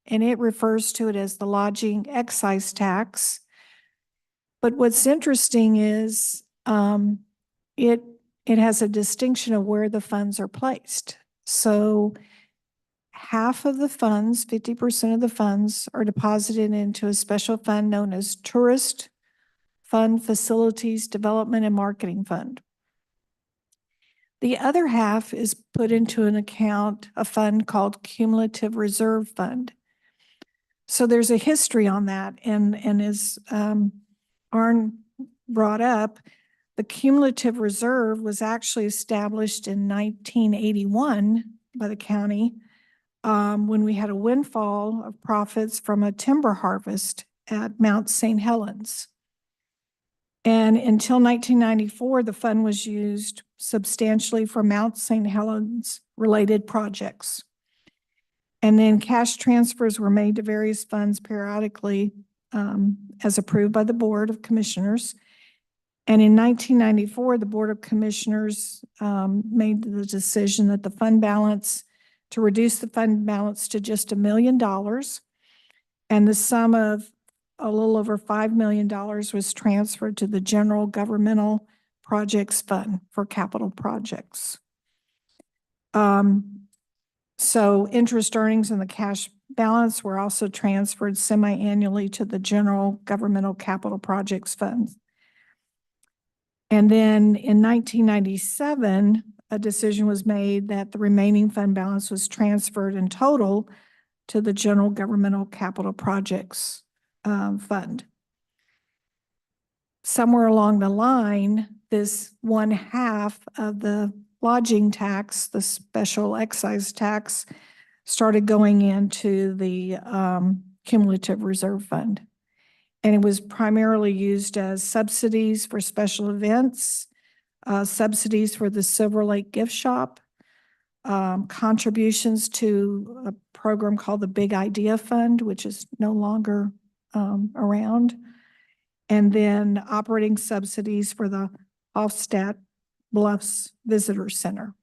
and it refers to it as the lodging excise tax. But what's interesting is it has a distinction of where the funds are placed. So half of the funds, 50% of the funds, are deposited into a special fund known as Tourist Fund Facilities Development and Marketing Fund. The other half is put into an account, a fund called Cumulative Reserve Fund. So there's a history on that, and as Arn brought up, the cumulative reserve was actually established in 1981 by the county when we had a windfall of profits from a timber harvest at Mount St. Helens. And until 1994, the fund was used substantially for Mount St. Helens related projects. And then cash transfers were made to various funds periodically as approved by the Board of Commissioners. And in 1994, the Board of Commissioners made the decision that the fund balance, to reduce the fund balance to just $1 million, And the sum of a little over $5 million was transferred to the General Governmental Projects Fund for capital projects. So interest earnings and the cash balance were also transferred semi-annually to the General Governmental Capital Projects Fund. And then in 1997, a decision was made that the remaining fund balance was transferred in total to the General Governmental Capital Projects Fund. Somewhere along the line, this 1/2 of the lodging tax, the special excise tax, started going into the cumulative reserve fund. And it was primarily used as subsidies for special events, subsidies for the Silver Lake Gift Shop, contributions to a program called the Big Idea Fund, which is no longer around, and then operating subsidies for the Hofstadt Bluffs Visitor Center,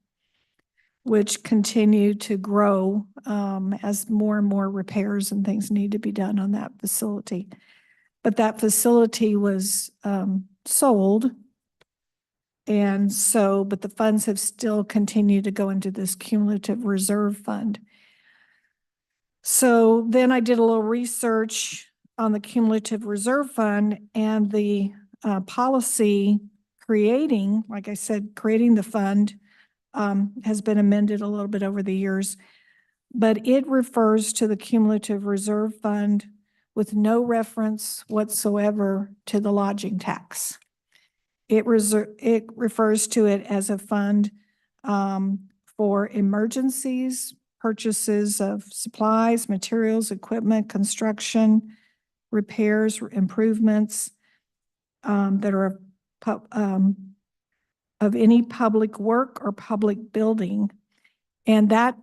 which continue to grow as more and more repairs and things need to be done on that facility. But that facility was sold. And so, but the funds have still continued to go into this cumulative reserve fund. So then I did a little research on the cumulative reserve fund, and the policy creating, like I said, creating the fund has been amended a little bit over the years, but it refers to the cumulative reserve fund with no reference whatsoever to the lodging tax. It refers to it as a fund for emergencies, purchases of supplies, materials, equipment, construction, repairs, improvements that are of any public work or public building. And that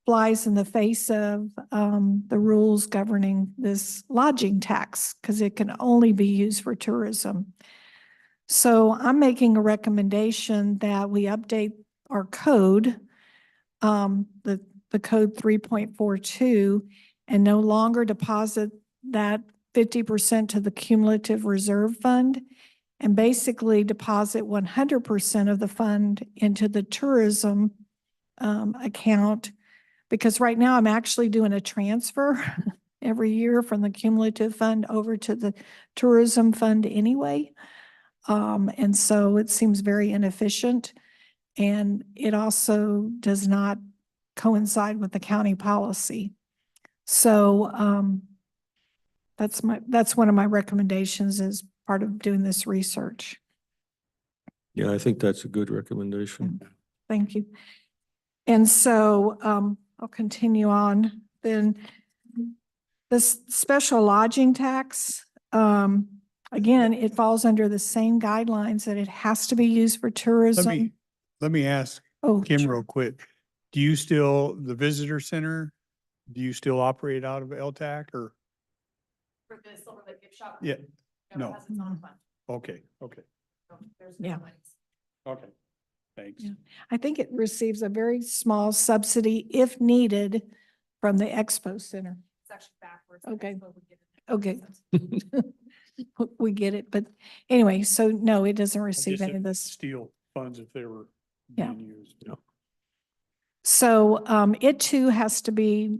flies in the face of the rules governing this lodging tax, because it can only be used for tourism. So I'm making a recommendation that we update our code, the code 3.42, and no longer deposit that 50% to the cumulative reserve fund, and basically deposit 100% of the fund into the tourism account, because right now I'm actually doing a transfer every year from the cumulative fund over to the tourism fund anyway. And so it seems very inefficient, and it also does not coincide with the county policy. So that's one of my recommendations as part of doing this research. Yeah, I think that's a good recommendation. Thank you. And so I'll continue on. Then this special lodging tax, again, it falls under the same guidelines that it has to be used for tourism. Let me ask Kim real quick. Do you still, the visitor center, do you still operate out of LTAC or? For the Silver Lake Gift Shop? Yeah, No, no. it has its own fund. Okay, So there's Yeah. no monies. okay. Thanks. Yeah. I think it receives a very small subsidy if needed from the Expo Center. It's actually backwards. Okay. So we get it. Okay. We get it, but anyway, so no, it doesn't I receive guess any of it this. Steal funds if they were Yeah. being used. So it too has to be,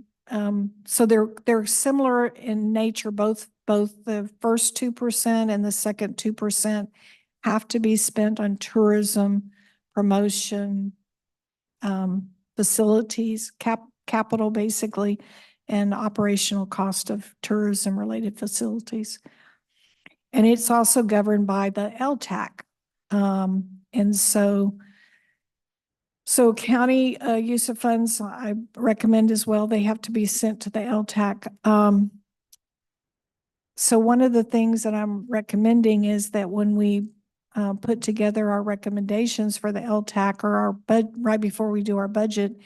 so they're similar in nature, both the first 2% and the second 2% have to be spent on tourism, promotion, facilities, capital basically, and operational cost of tourism related facilities. And it's also governed by the LTAC. And so county use of funds, I recommend as well, they have to be sent to the LTAC. So one of the things that I'm recommending is that when we put together our recommendations for the LTAC or our right before we do our budget,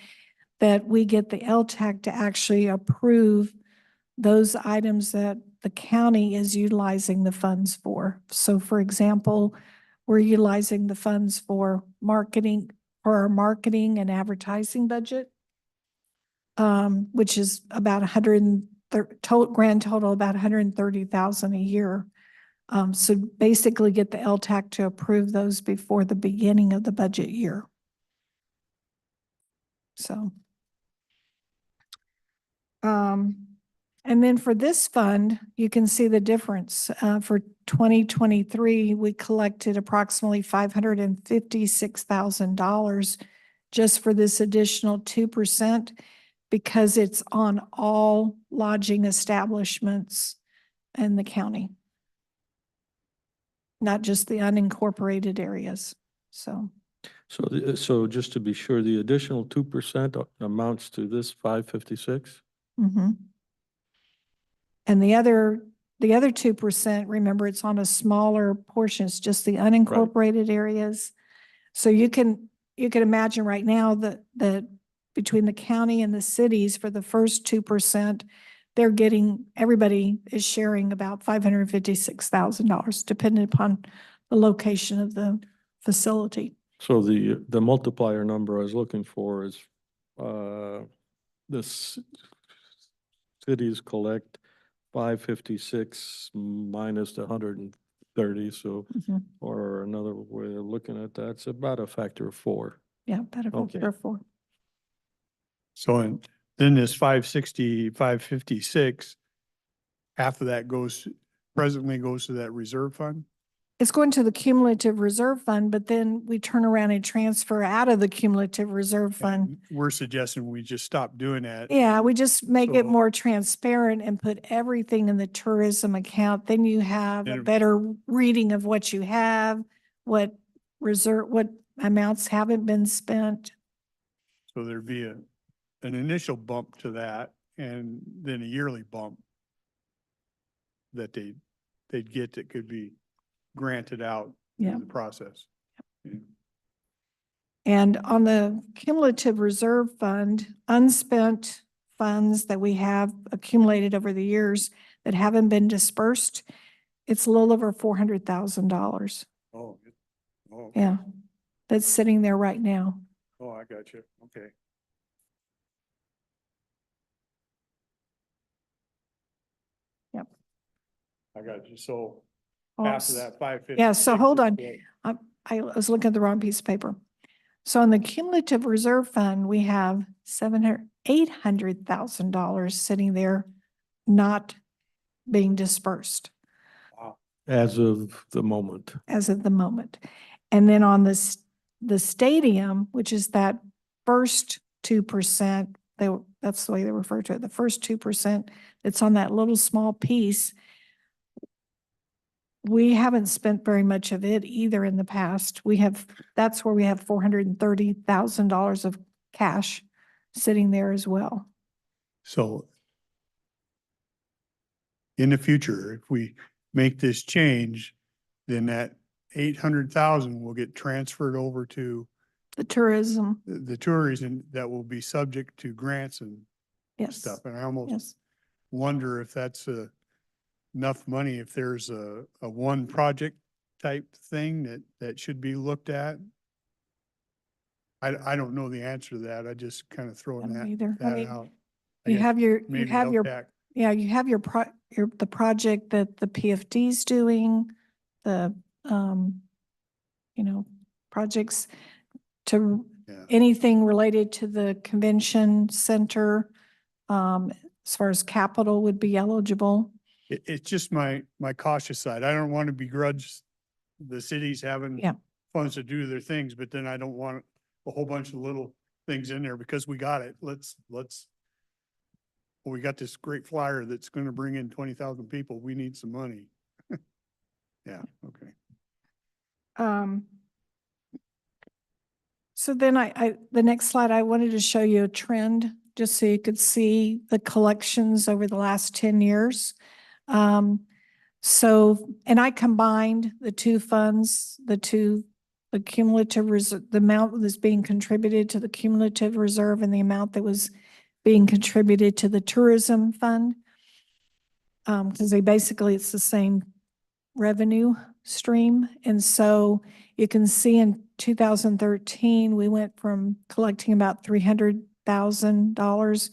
that we get the LTAC to actually approve those items that the county is utilizing the funds for. So for example, we're utilizing the funds for marketing, for our marketing and advertising budget, which is about $130 grand total about 130,000 a year. So basically get the LTAC to approve those before the beginning of the budget year. So. And then for this fund, you can see the difference. For 2023, we collected approximately $556,000 just for this additional 2% because it's on all lodging establishments in the county, not just the unincorporated areas. So. So just to be sure, the additional 2% amounts to this 556? Mm-hmm. And the other 2%, remember, it's on a smaller portion. It's just the unincorporated areas. So you can imagine right now that between the county and the cities for the first 2%, everybody is sharing about $556,000, depending upon the location of the facility. So the multiplier number I was looking for is this cities collect 556 minus the 130, so, Mhm. or another way of looking at that, it's about a factor of 4. Yeah, better go Okay. for. So then this 560, 556, half of that presently goes to that reserve fund? It's going to the cumulative reserve fund, but then we turn around and transfer out of the cumulative reserve fund. And we're suggesting we just stop doing that. Yeah, we just make it So- more transparent and put everything in the tourism account. Then you have a And- better reading of what you have, what amounts haven't been spent. So there'd be an initial bump to that and then a yearly bump that they'd get that could be granted out Yeah. in the process. Yeah. And on the cumulative reserve fund, unspent funds that we have accumulated over the years that haven't been dispersed, it's a little over $400,000. Oh, okay. Yeah, that's sitting there right now. Oh, I got you. Okay. Yep. I got you. So Oh, half of that 550. Yeah, so hold on. I was looking at the wrong piece of paper. So on the cumulative reserve fund, we have $800,000 sitting there not being dispersed As of the moment. as of the moment. And then on the stadium, which is that first 2%, that's the way they refer to it, the first 2% that's on that little small piece. We haven't spent very much of it either in the past. That's where we have $430,000 of cash sitting there as well. So in the future, if we make this change, then that 800,000 will get transferred over to The tourism, the tourism that will be subject to grants and yes, stuff. And I almost yes. wonder if that's enough money, if there's a one project type thing that should be looked at. I don't know the answer to that. I just kind of throwing I don't that either. I mean, out. I You guess have your, maybe LTAC. yeah, you have the project that the PFD's doing, the, projects to Yeah. anything related to the convention center, as far as capital would be eligible. It's just my cautious side. I don't want to begrudge the cities having Yeah. funds to do their things, but then I don't want a whole bunch of little things in there because we got it. We got this great flyer that's going to bring in 20,000 people. We need some money. Yeah, okay. So then the next slide, I wanted to show you a trend, just so you could see the collections over the last 10 years. And I combined the two funds, the cumulative reserve, the amount that's being contributed to the cumulative reserve and the amount that was being contributed to the tourism fund. Because it's the same revenue stream. And so you can see in 2013, we went from collecting about $300,000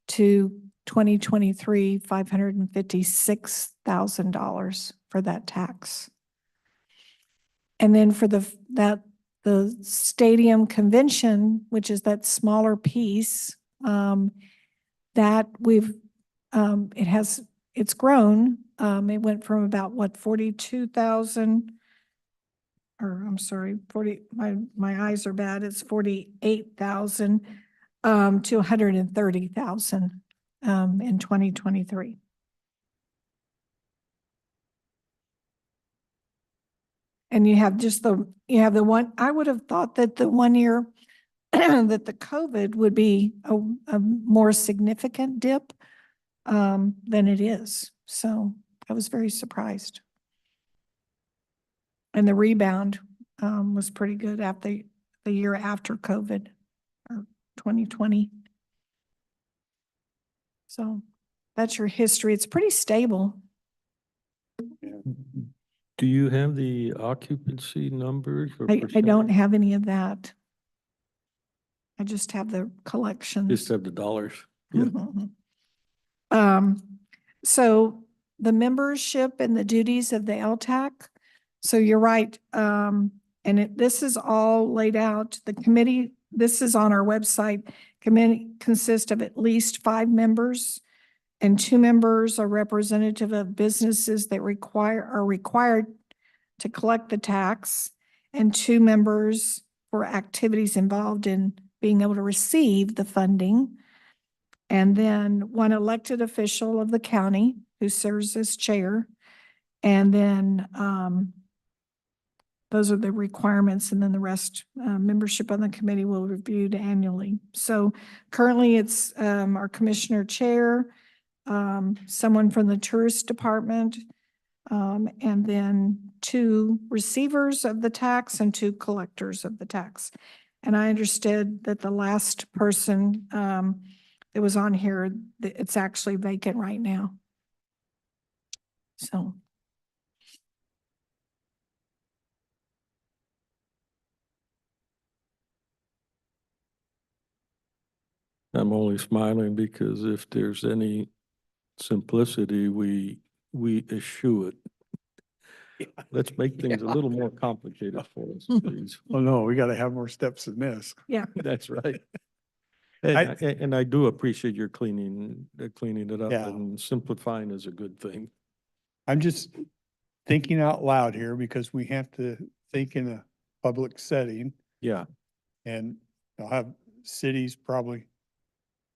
to 2023, $556,000 for that tax. And then for the stadium convention, which is that smaller piece, that it's grown. It went from about 42,000, or I'm sorry, my eyes are bad. It's 48,000 to 130,000 in 2023. And you have the one, I would have thought that the 1 year that the COVID would be a more significant dip than it is. So I was very surprised. And the rebound was pretty good after the year after COVID, or 2020. So that's your history. It's pretty stable. Do you have the occupancy numbers or I don't percentage? have any of that. I just have the collections. Just have the dollars. Yeah. Mhm. So the membership and the duties of the LTAC. So you're right. This is all laid out. The committee, this is on our website. Committee consists of at least 5 members, and 2 members are representative of businesses that are required to collect the tax, and 2 members for activities involved in being able to receive the funding. And then 1 elected official of the county who serves as chair. And then those are the requirements. And then the rest, membership on the committee will be reviewed annually. So currently it's our commissioner chair, someone from the tourist department, and then 2 receivers of the tax and 2 collectors of the tax. And I understood that the last person that was on here, it's actually vacant right now. So. I'm only smiling because if there's any simplicity, we eschew it. Let's make things a little more complicated for us, please. Oh, no, we got to have more steps than this. That's right. I- And I do appreciate your cleaning it up, Yeah. and simplifying is a good thing. I'm just thinking out loud here because we have to think in a public setting, Yeah. and I'll have cities probably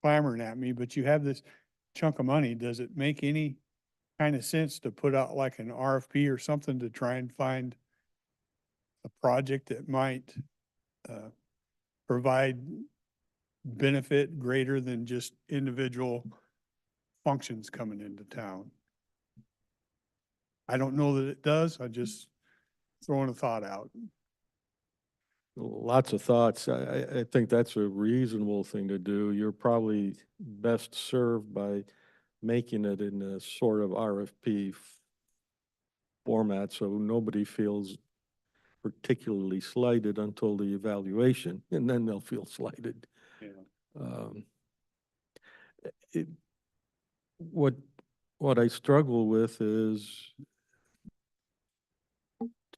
clamoring at me, but you have this chunk of money. Does it make any kind of sense to put out like an RFP or something to try and find a project that might provide benefit greater than just individual functions coming into town? I don't know that it does. I just throwing a thought out. Lots of thoughts. I think that's a reasonable thing to do. You're probably best served by making it in a sort of RFP format, so nobody feels particularly slighted until the evaluation, and then they'll feel slighted. Yeah. it- What I struggle with is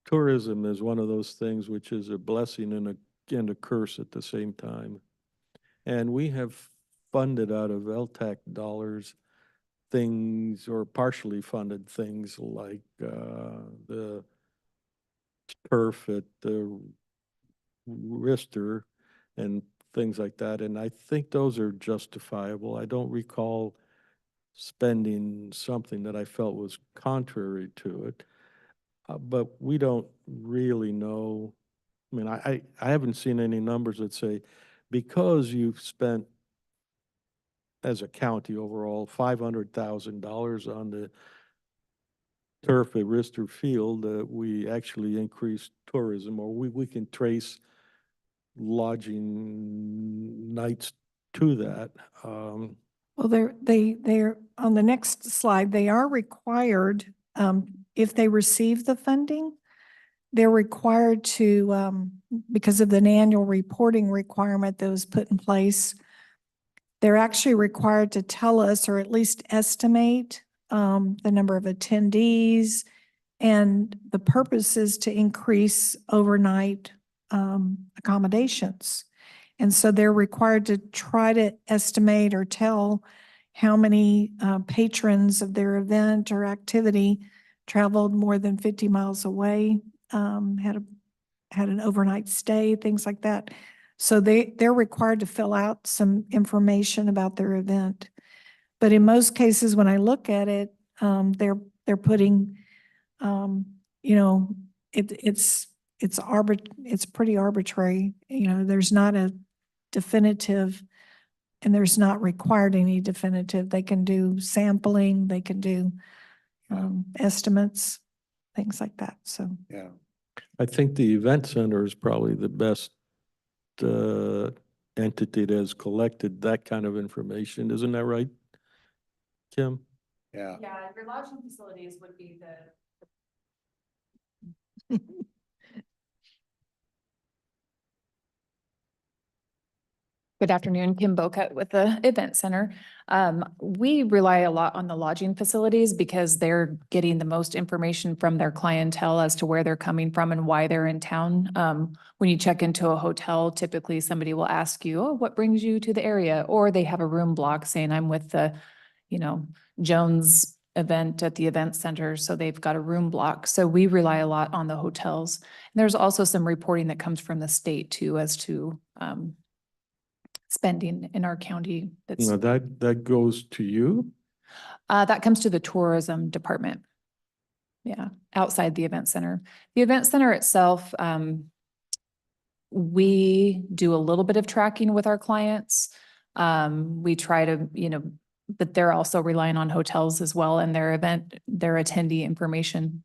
tourism is one of those things which is a blessing and a curse at the same time. And we have funded out of LTAC dollars things, or partially funded things like the turf at the Rister and things like that. And I think those are justifiable. I don't recall spending something that I felt was contrary to it. But we don't really know. I mean, I haven't seen any numbers that say, because you've spent as a county overall $500,000 on the turf at Rister Field, we actually increased tourism, or we can trace lodging nights to that. Well, they're on the next slide, they are required, if they receive the funding, they're required to, because of an annual reporting requirement that was put in place, they're actually required to tell us or at least estimate the number of attendees. And the purpose is to increase overnight accommodations. And so they're required to try to estimate or tell how many patrons of their event or activity traveled more than 50 miles away, had an overnight stay, things like that. So they're required to fill out some information about their event. But in most cases, when I look at it, they're putting, you know, it's pretty arbitrary. You know, there's not a definitive, and there's not required any definitive. They can do sampling, they can do estimates, things like that. So Yeah. I think the event center is probably the best entity that has collected that kind of information. Isn't that right, Kim? Yeah. Yeah, your lodging facilities would be the. Good afternoon, Kim Bocut with the Event Center. We rely a lot on the lodging facilities because they're getting the most information from their clientele as to where they're coming from and why they're in town. When you check into a hotel, typically somebody will ask you, oh, what brings you to the area? Or they have a room block saying, I'm with the, you know, Jones event at the event center. So they've got a room block. So we rely a lot on the hotels. And there's also some reporting that comes from the state too, as to, spending in our county that's, Now that goes to you? that comes to the tourism department. Yeah, outside the event center. The event center itself, we do a little bit of tracking with our clients. We try to, you know, but they're also relying on hotels as well and their attendee information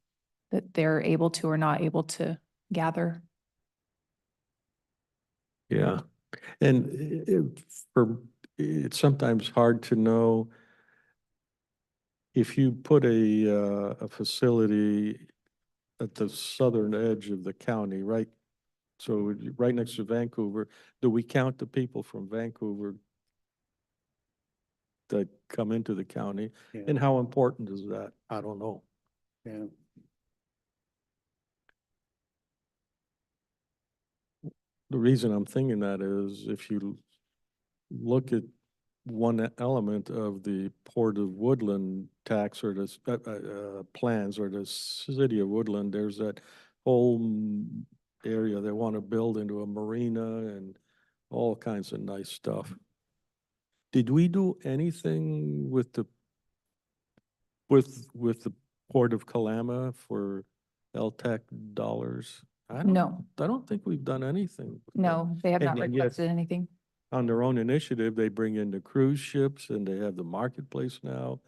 that they're able to or not able to gather. Yeah. And it's sometimes hard to know if you put a facility at the southern edge of the county, right? So right next to Vancouver, do we count the people from Vancouver that come into the county? Yeah. And how important is that? I don't know. Yeah. The reason I'm thinking that is if you look at one element of the Port of Woodland tax or the plans or the city of Woodland, there's that whole area they want to build into a marina and all kinds of nice stuff. Did we do anything with the Port of Kalama for LTAC dollars? No, I don't think we've done anything. with that. no, they have not And yet- requested anything. On their own initiative, they bring in the cruise ships and they have the marketplace now.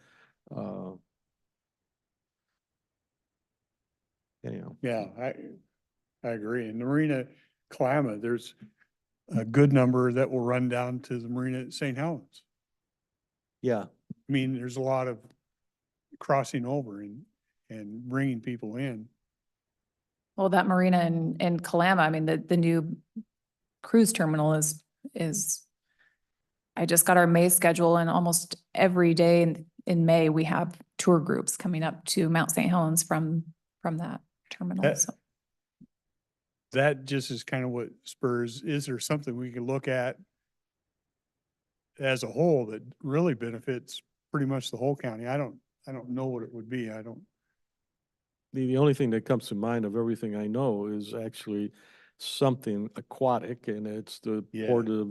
Anyhow, Yeah, I agree. In the Marina Kalama, there's a good number that will run down to the Marina at St. Helens. yeah, I mean, there's a lot of crossing over and bringing people in. Well, that marina in Kalama, I mean, the new cruise terminal is, I just got our May schedule and almost every day in May, we have tour groups coming up to Mount St. Helens from that terminal. That- So That just is kind of what spurs, is there something we can look at as a whole that really benefits pretty much the whole county? I don't know what it would be. I don't. the only thing that comes to mind of everything I know is actually something aquatic, and it's the Yeah. Port of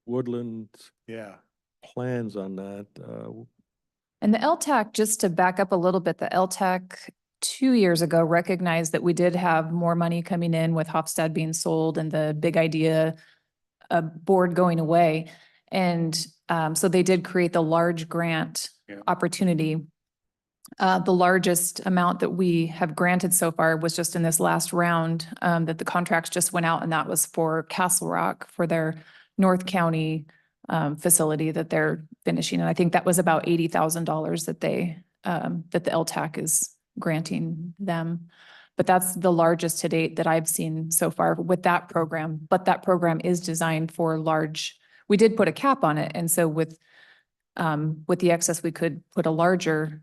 Woodland Yeah. plans on that. and the LTAC, just to back up a little bit, the LTAC 2 years ago recognized that we did have more money coming in with Hofstad being sold and the big idea board going away. And so they did create the large grant Yeah. opportunity. The largest amount that we have granted so far was just in this last round, that the contracts just went out, and that was for Castle Rock for their North County facility that they're finishing. And I think that was about $80,000 that that the LTAC is granting them. But that's the largest to date that I've seen so far with that program. But that program is designed for large we did put a cap on it. And so with the excess, we could put a larger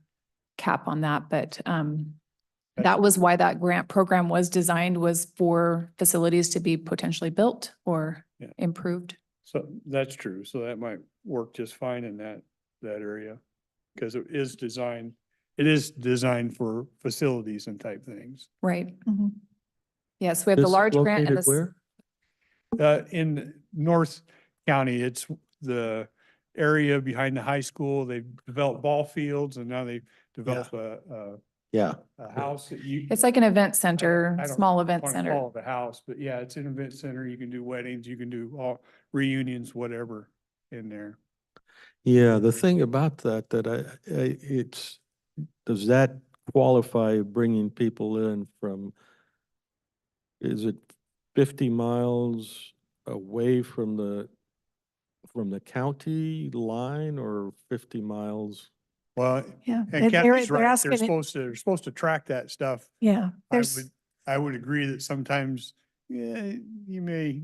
cap on that, but that was why that grant program was designed, was for facilities to be potentially built or Yeah. improved. So that's true. So that might work just fine in that area. Because it is designed for facilities and type things. Right. Mhm. Yes, we have the This large grant and located this. where? In North County, it's the area behind the high school. They've developed ball fields and now they develop Yeah. a house that you. It's like an event center, I don't small event wanna center. call it a house, but yeah, it's an event center. You can do weddings, you can do all reunions, whatever in there. Yeah, the thing about that, does that qualify bringing people in from, is it 50 miles away from the county line or 50 miles? Yeah. Well, and They're Kathy's right. asking it- They're supposed to track that stuff. Yeah, I there's, would, I would agree that sometimes, yeah, you may.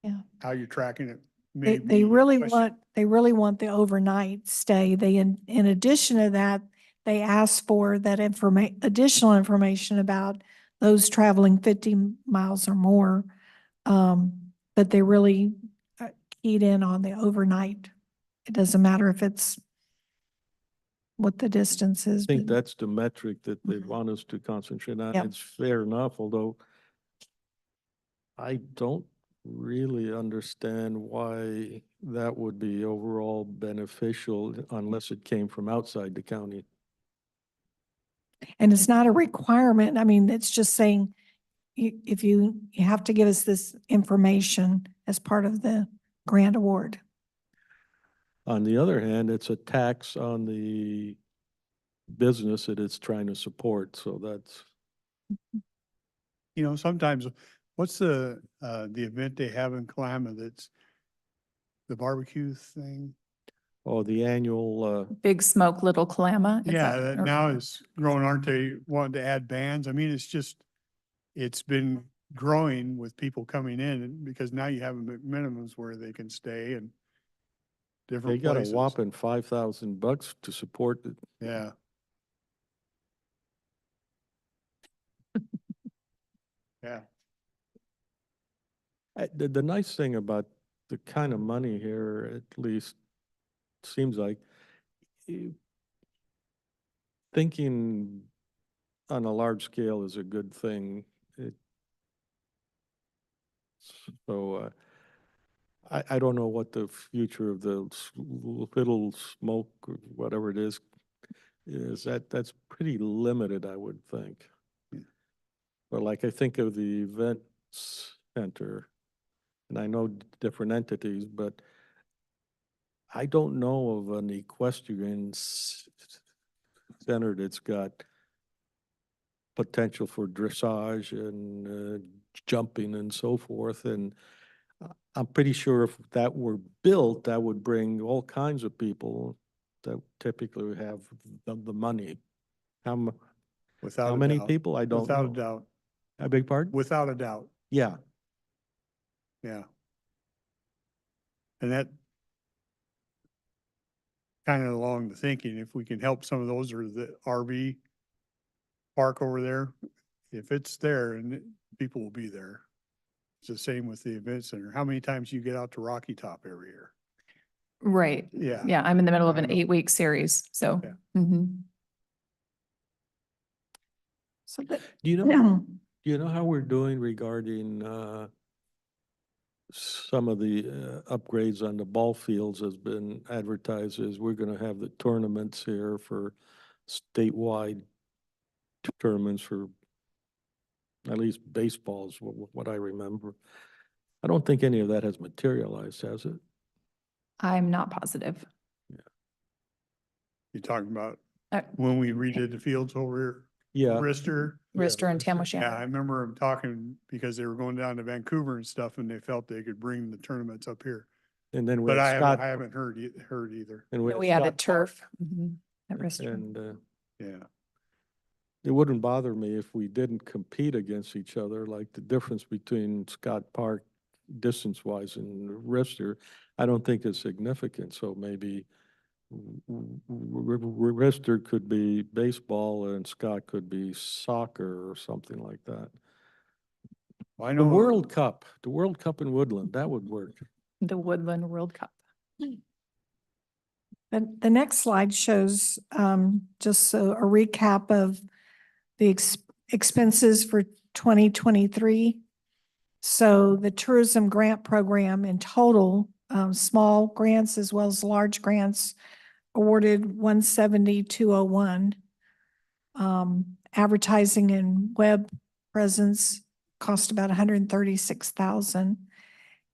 Yeah. How you're tracking it. may they be a really question. want the overnight stay. They, in addition to that, they asked for that additional information about those traveling 50 miles or more. But they really keyed in on the overnight. It doesn't matter if it's what the distance is. I think but- that's the metric that they Mhm. want us to concentrate on. Yep. It's fair enough, although I don't really understand why that would be overall beneficial unless it came from outside the county. And it's not a requirement. I mean, it's just saying, if you have to give us this information as part of the grant award. On the other hand, it's a tax on the business that it's trying to support, so that's, You know, sometimes, what's the event they have in Kalama that's the barbecue thing? the annual, Big Smoke, Little Kalama. is Yeah, that- that or- now is growing, aren't they wanting to add bands? I mean, it's been growing with people coming in and because now you have minimums where they can stay and they different got a places. whopping $5,000 to support it. Yeah. Yeah. The nice thing about the kind of money here, at least seems like, eh, thinking on a large scale is a good thing. So I don't know what the future of the little smoke or whatever it is. That's pretty limited, I would think. Yeah. But like I think of the event center, and I know different entities, but I don't know of an equestrian center that's got potential for dressage and jumping and so forth. And I'm pretty sure if that were built, that would bring all kinds of people that typically have the money. Without How a many doubt. people? I don't Without a know. doubt. I beg pardon? Without a doubt. Yeah. Yeah. And that kind of along the thinking, if we can help some of those or the RV park over there, if it's there and people will be there. It's the same with the event center. How many times you get out to Rocky Top every year? Right. Yeah. Yeah, I'm in the middle of I an know. 8-week series, so. Yeah. Mhm. So that, Do you know how we're doing regarding some of the upgrades on the ball fields has been advertised as we're gonna have the tournaments here for statewide tournaments for at least baseball is what I remember. I don't think any of that has materialized, has it? I'm not positive. You're talking about Uh, when we redid the fields over Yeah. here, Rister. Rister and Rister. Tamosham. Yeah, I remember them talking because they were going down to Vancouver and stuff and they felt they could bring the tournaments up here. And then we But have Scott. I haven't heard either. And We have a Scott Park. turf at Rister. And Yeah. it wouldn't bother me if we didn't compete against each other, like the difference between Scott Park distance-wise in Rister, I don't think is significant, so maybe Rister could be baseball and Scott could be soccer or something like that. I The know. World Cup in Woodland, that would work. The Woodland World Cup. The next slide shows just a recap of the expenses for 2023. So the tourism grant program in total, small grants as well as large grants, awarded 170,201. Advertising and web presence cost about 136,000.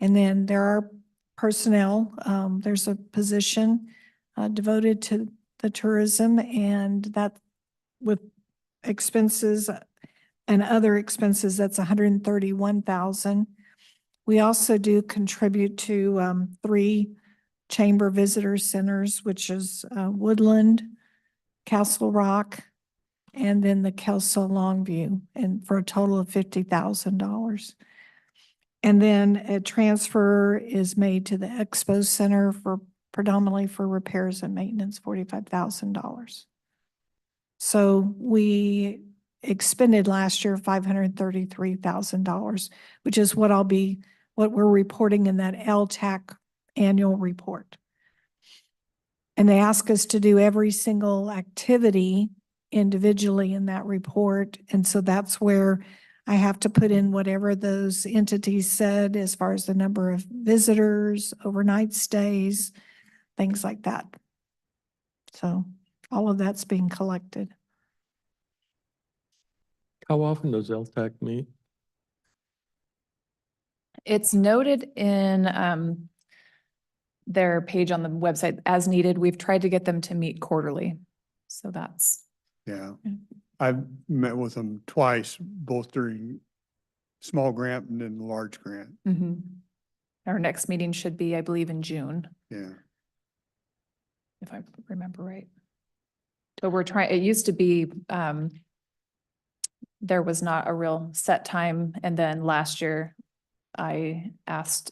And then there are personnel. There's a position devoted to the tourism, and that with expenses and other expenses, that's 131,000. We also do contribute to 3 chamber visitor centers, which is Woodland, Castle Rock, and then the Kelso Longview, and for a total of $50,000. And then a transfer is made to the Expo Center for predominantly for repairs and maintenance, $45,000. So we expended last year $533,000, which is what we're reporting in that LTAC annual report. And they ask us to do every single activity individually in that report. And so that's where I have to put in whatever those entities said as far as the number of visitors, overnight stays, things like that. So all of that's being collected. How often does LTAC meet? It's noted in their page on the website as needed. We've tried to get them to meet quarterly. So that's. Yeah. Yeah. I've met with them twice, both during small grant and then large grant. Mhm. Our next meeting should be, I believe, in June, Yeah. if I remember right. But we're trying, it used to be, there was not a real set time. And then last year I asked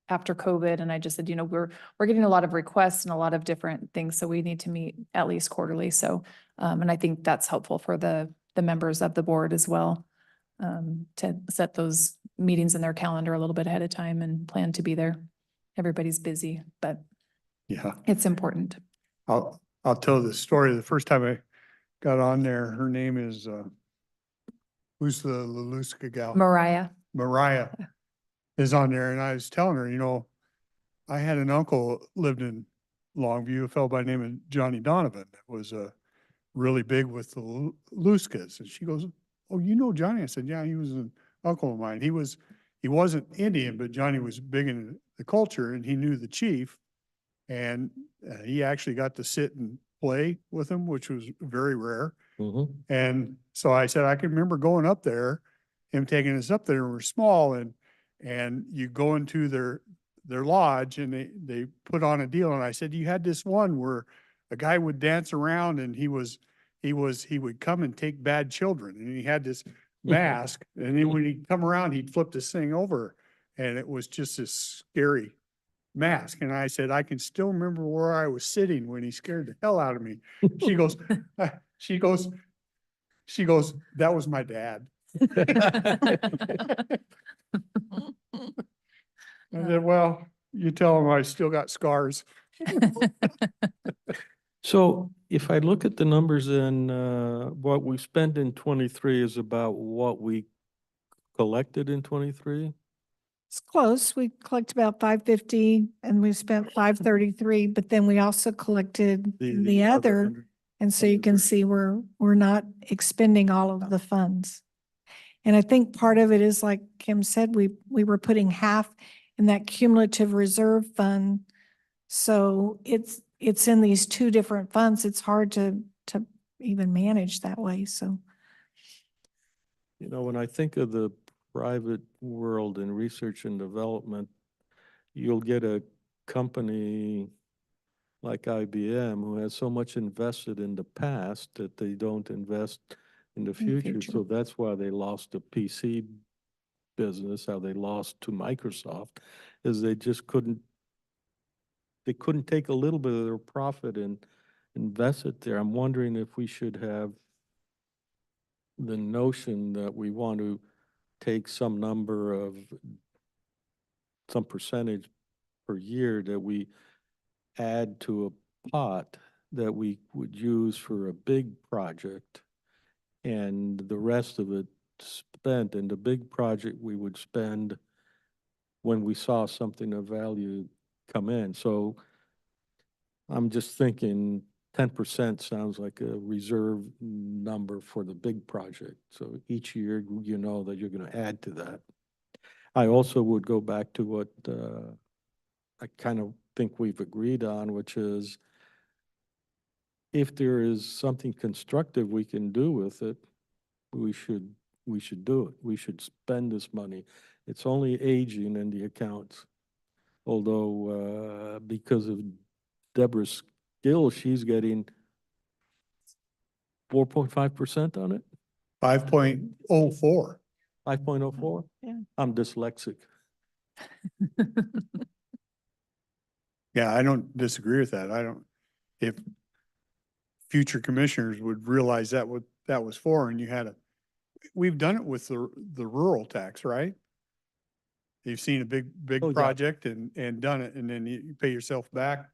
after COVID and I just said, we're getting a lot of requests and a lot of different things. So we need to meet at least quarterly. So, and I think that's helpful for the members of the board as well, to set those meetings in their calendar a little bit ahead of time and plan to be there. Everybody's busy, but Yeah. it's important. I'll tell the story. The first time I got on there, her name is, who's the Laluska gal? Mariah. Mariah is on there, and I was telling her, I had an uncle lived in Longview, a fellow by the name of Johnny Donovan, that was really big with the Luskas. And she goes, "Oh, you know Johnny?" I said, "Yeah, he was an uncle of mine. He wasn't Indian, but Johnny was big in the culture, and he knew the chief, and he actually got to sit and play with him, which was very rare." Mm-hmm. And so I said, I can remember going up there, him taking us up there, and we're small, and you go into their lodge and they put on a deal. And I said, you had this one where a guy would dance around and he would come and take bad children, and he had this mask, and then when he'd come around, he'd flip this thing over, and it was just this scary mask. And I said, I can still remember where I was sitting when he scared the hell out of me. She goes, that was my dad. I said, well, you tell him I still got scars. So if I look at the numbers and what we spent in 23 is about what we collected in 23? It's close. We collect about 550 and we spent 533, but then we also collected the other. 100. And so you can see we're not expending all of the funds. And I think part of it is, like Kim said, we were putting half in that cumulative reserve fund. So it's in these 2 different funds. It's hard to even manage that way. So. When I think of the private world in research and development, you'll get a company like IBM who has so much invested in the past that they don't invest in the future. So that's why they lost the PC business, how they lost to Microsoft, is they couldn't take a little bit of their profit and invest it there. I'm wondering if we should have the notion that we want to take some percentage per year that we add to a pot that we would use for a big project, and the rest of it spent, and the big project we would spend when we saw something of value come in. So I'm just thinking 10% sounds like a reserve number for the big project. So each year, you know that you're going to add to that. I also would go back to what I kind of think we've agreed on, which is if there is something constructive we can do with it, we should do it. We should spend this money. It's only aging in the accounts. Although because of Deborah's skill, she's getting 4.5% on it, 5.04. 5.04. Yeah. I'm dyslexic. Yeah, I don't disagree with that. If future commissioners would realize that what that was for, and we've done it with the rural tax, right? You've seen a big Oh, yeah. project and done it, and then you pay yourself back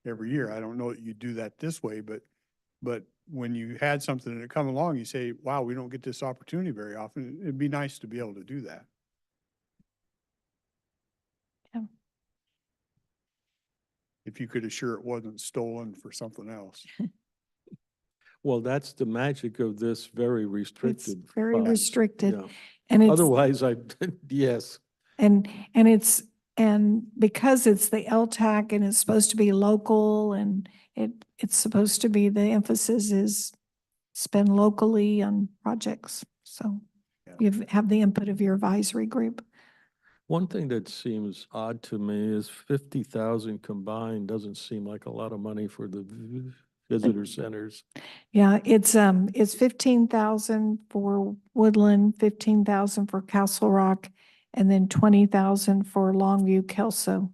every year. I don't know that you do that this way, but when you had something that come along, you say, wow, we don't get this opportunity very often. It'd be nice to be able to do that. Yeah. If you could assure it wasn't stolen for something else. Well, that's the magic of this very It's restricted. very funds. restricted. Yeah. And it's, Otherwise, yes. and because it's the LTAC and it's supposed to be local and it's supposed to be, the emphasis is spend locally on projects. So Yeah. you have the input of your advisory group. One thing that seems odd to me is 50,000 combined doesn't seem like a lot of money for the visitor centers. Yeah, it's 15,000 for Woodland, 15,000 for Castle Rock, and then 20,000 for Longview Kelso.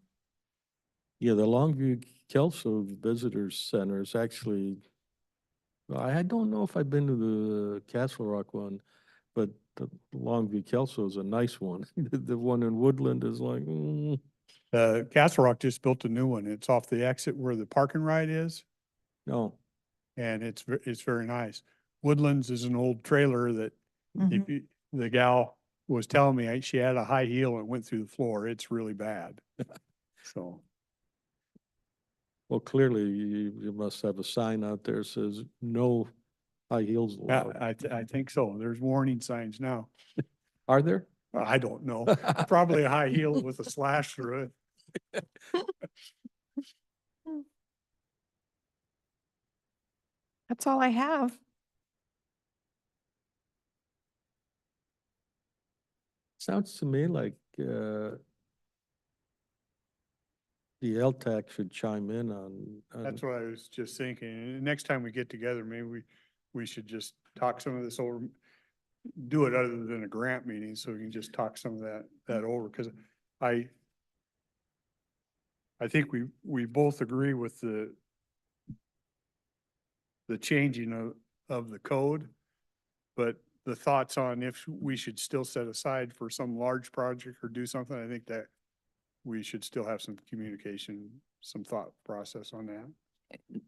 Yeah, the Longview Kelso Visitor Center is actually, I don't know if I've been to the Castle Rock one, but the Longview Kelso is a nice one. The one in Woodland is like, Castle Rock just built a new one. It's off the exit where the park and ride is, no. and it's very nice. Woodlands is an old trailer that Mhm. the gal was telling me she had a high heel and went through the floor. It's really bad. So, Well, clearly you must have a sign out there that says no high heels yeah, allowed. I think so. There's warning signs now. Are there? I don't know. Probably a high heel with a slash through it. That's all I have. Sounds to me like the LTAC should chime in on. That's what I was just thinking. And next time we get together, maybe we should just talk some of this over, do it other than a grant meeting, so we can just talk some of that over, because I think we both agree with the changing of the code, but the thoughts on if we should still set aside for some large project or do something, I think that we should still have some communication, some thought process on that.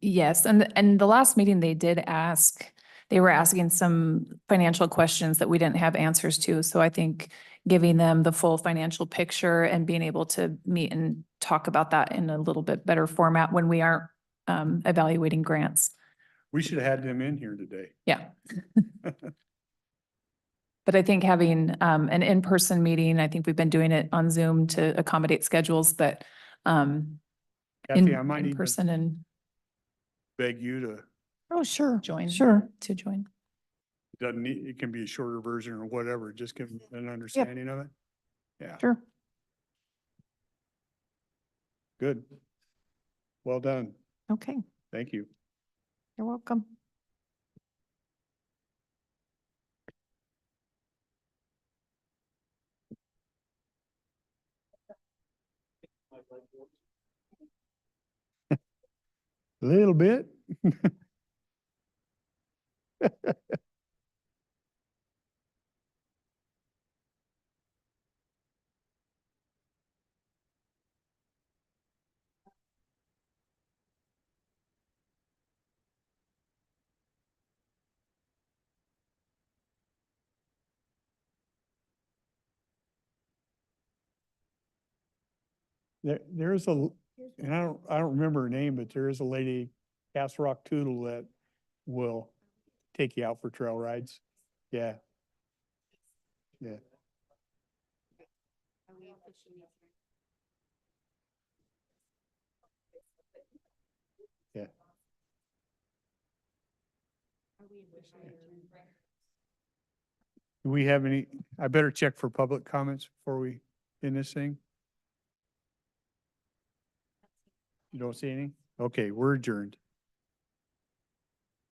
Yes, and the last meeting they did ask, they were asking some financial questions that we didn't have answers to. So I think giving them the full financial picture and being able to meet and talk about that in a little bit better format when we aren't evaluating grants. We should have had them in here today. Yeah. But I think having an in-person meeting, I think we've been doing it on Zoom to accommodate schedules, but Kathy, I might in need to person and beg you to, Oh, sure. join. Sure. To join. doesn't need, it can be a shorter version or whatever, just give an understanding of it. Yeah, Sure. good. Well done. Okay. Thank you. You're welcome. A little bit. There's and I don't remember her name, but there is a lady, Castle Rock Toodle, that will take you out for trail rides. Yeah. Yeah. Yeah. Do we have any, I better check for public comments before we end this thing. You don't see any? Okay, we're adjourned.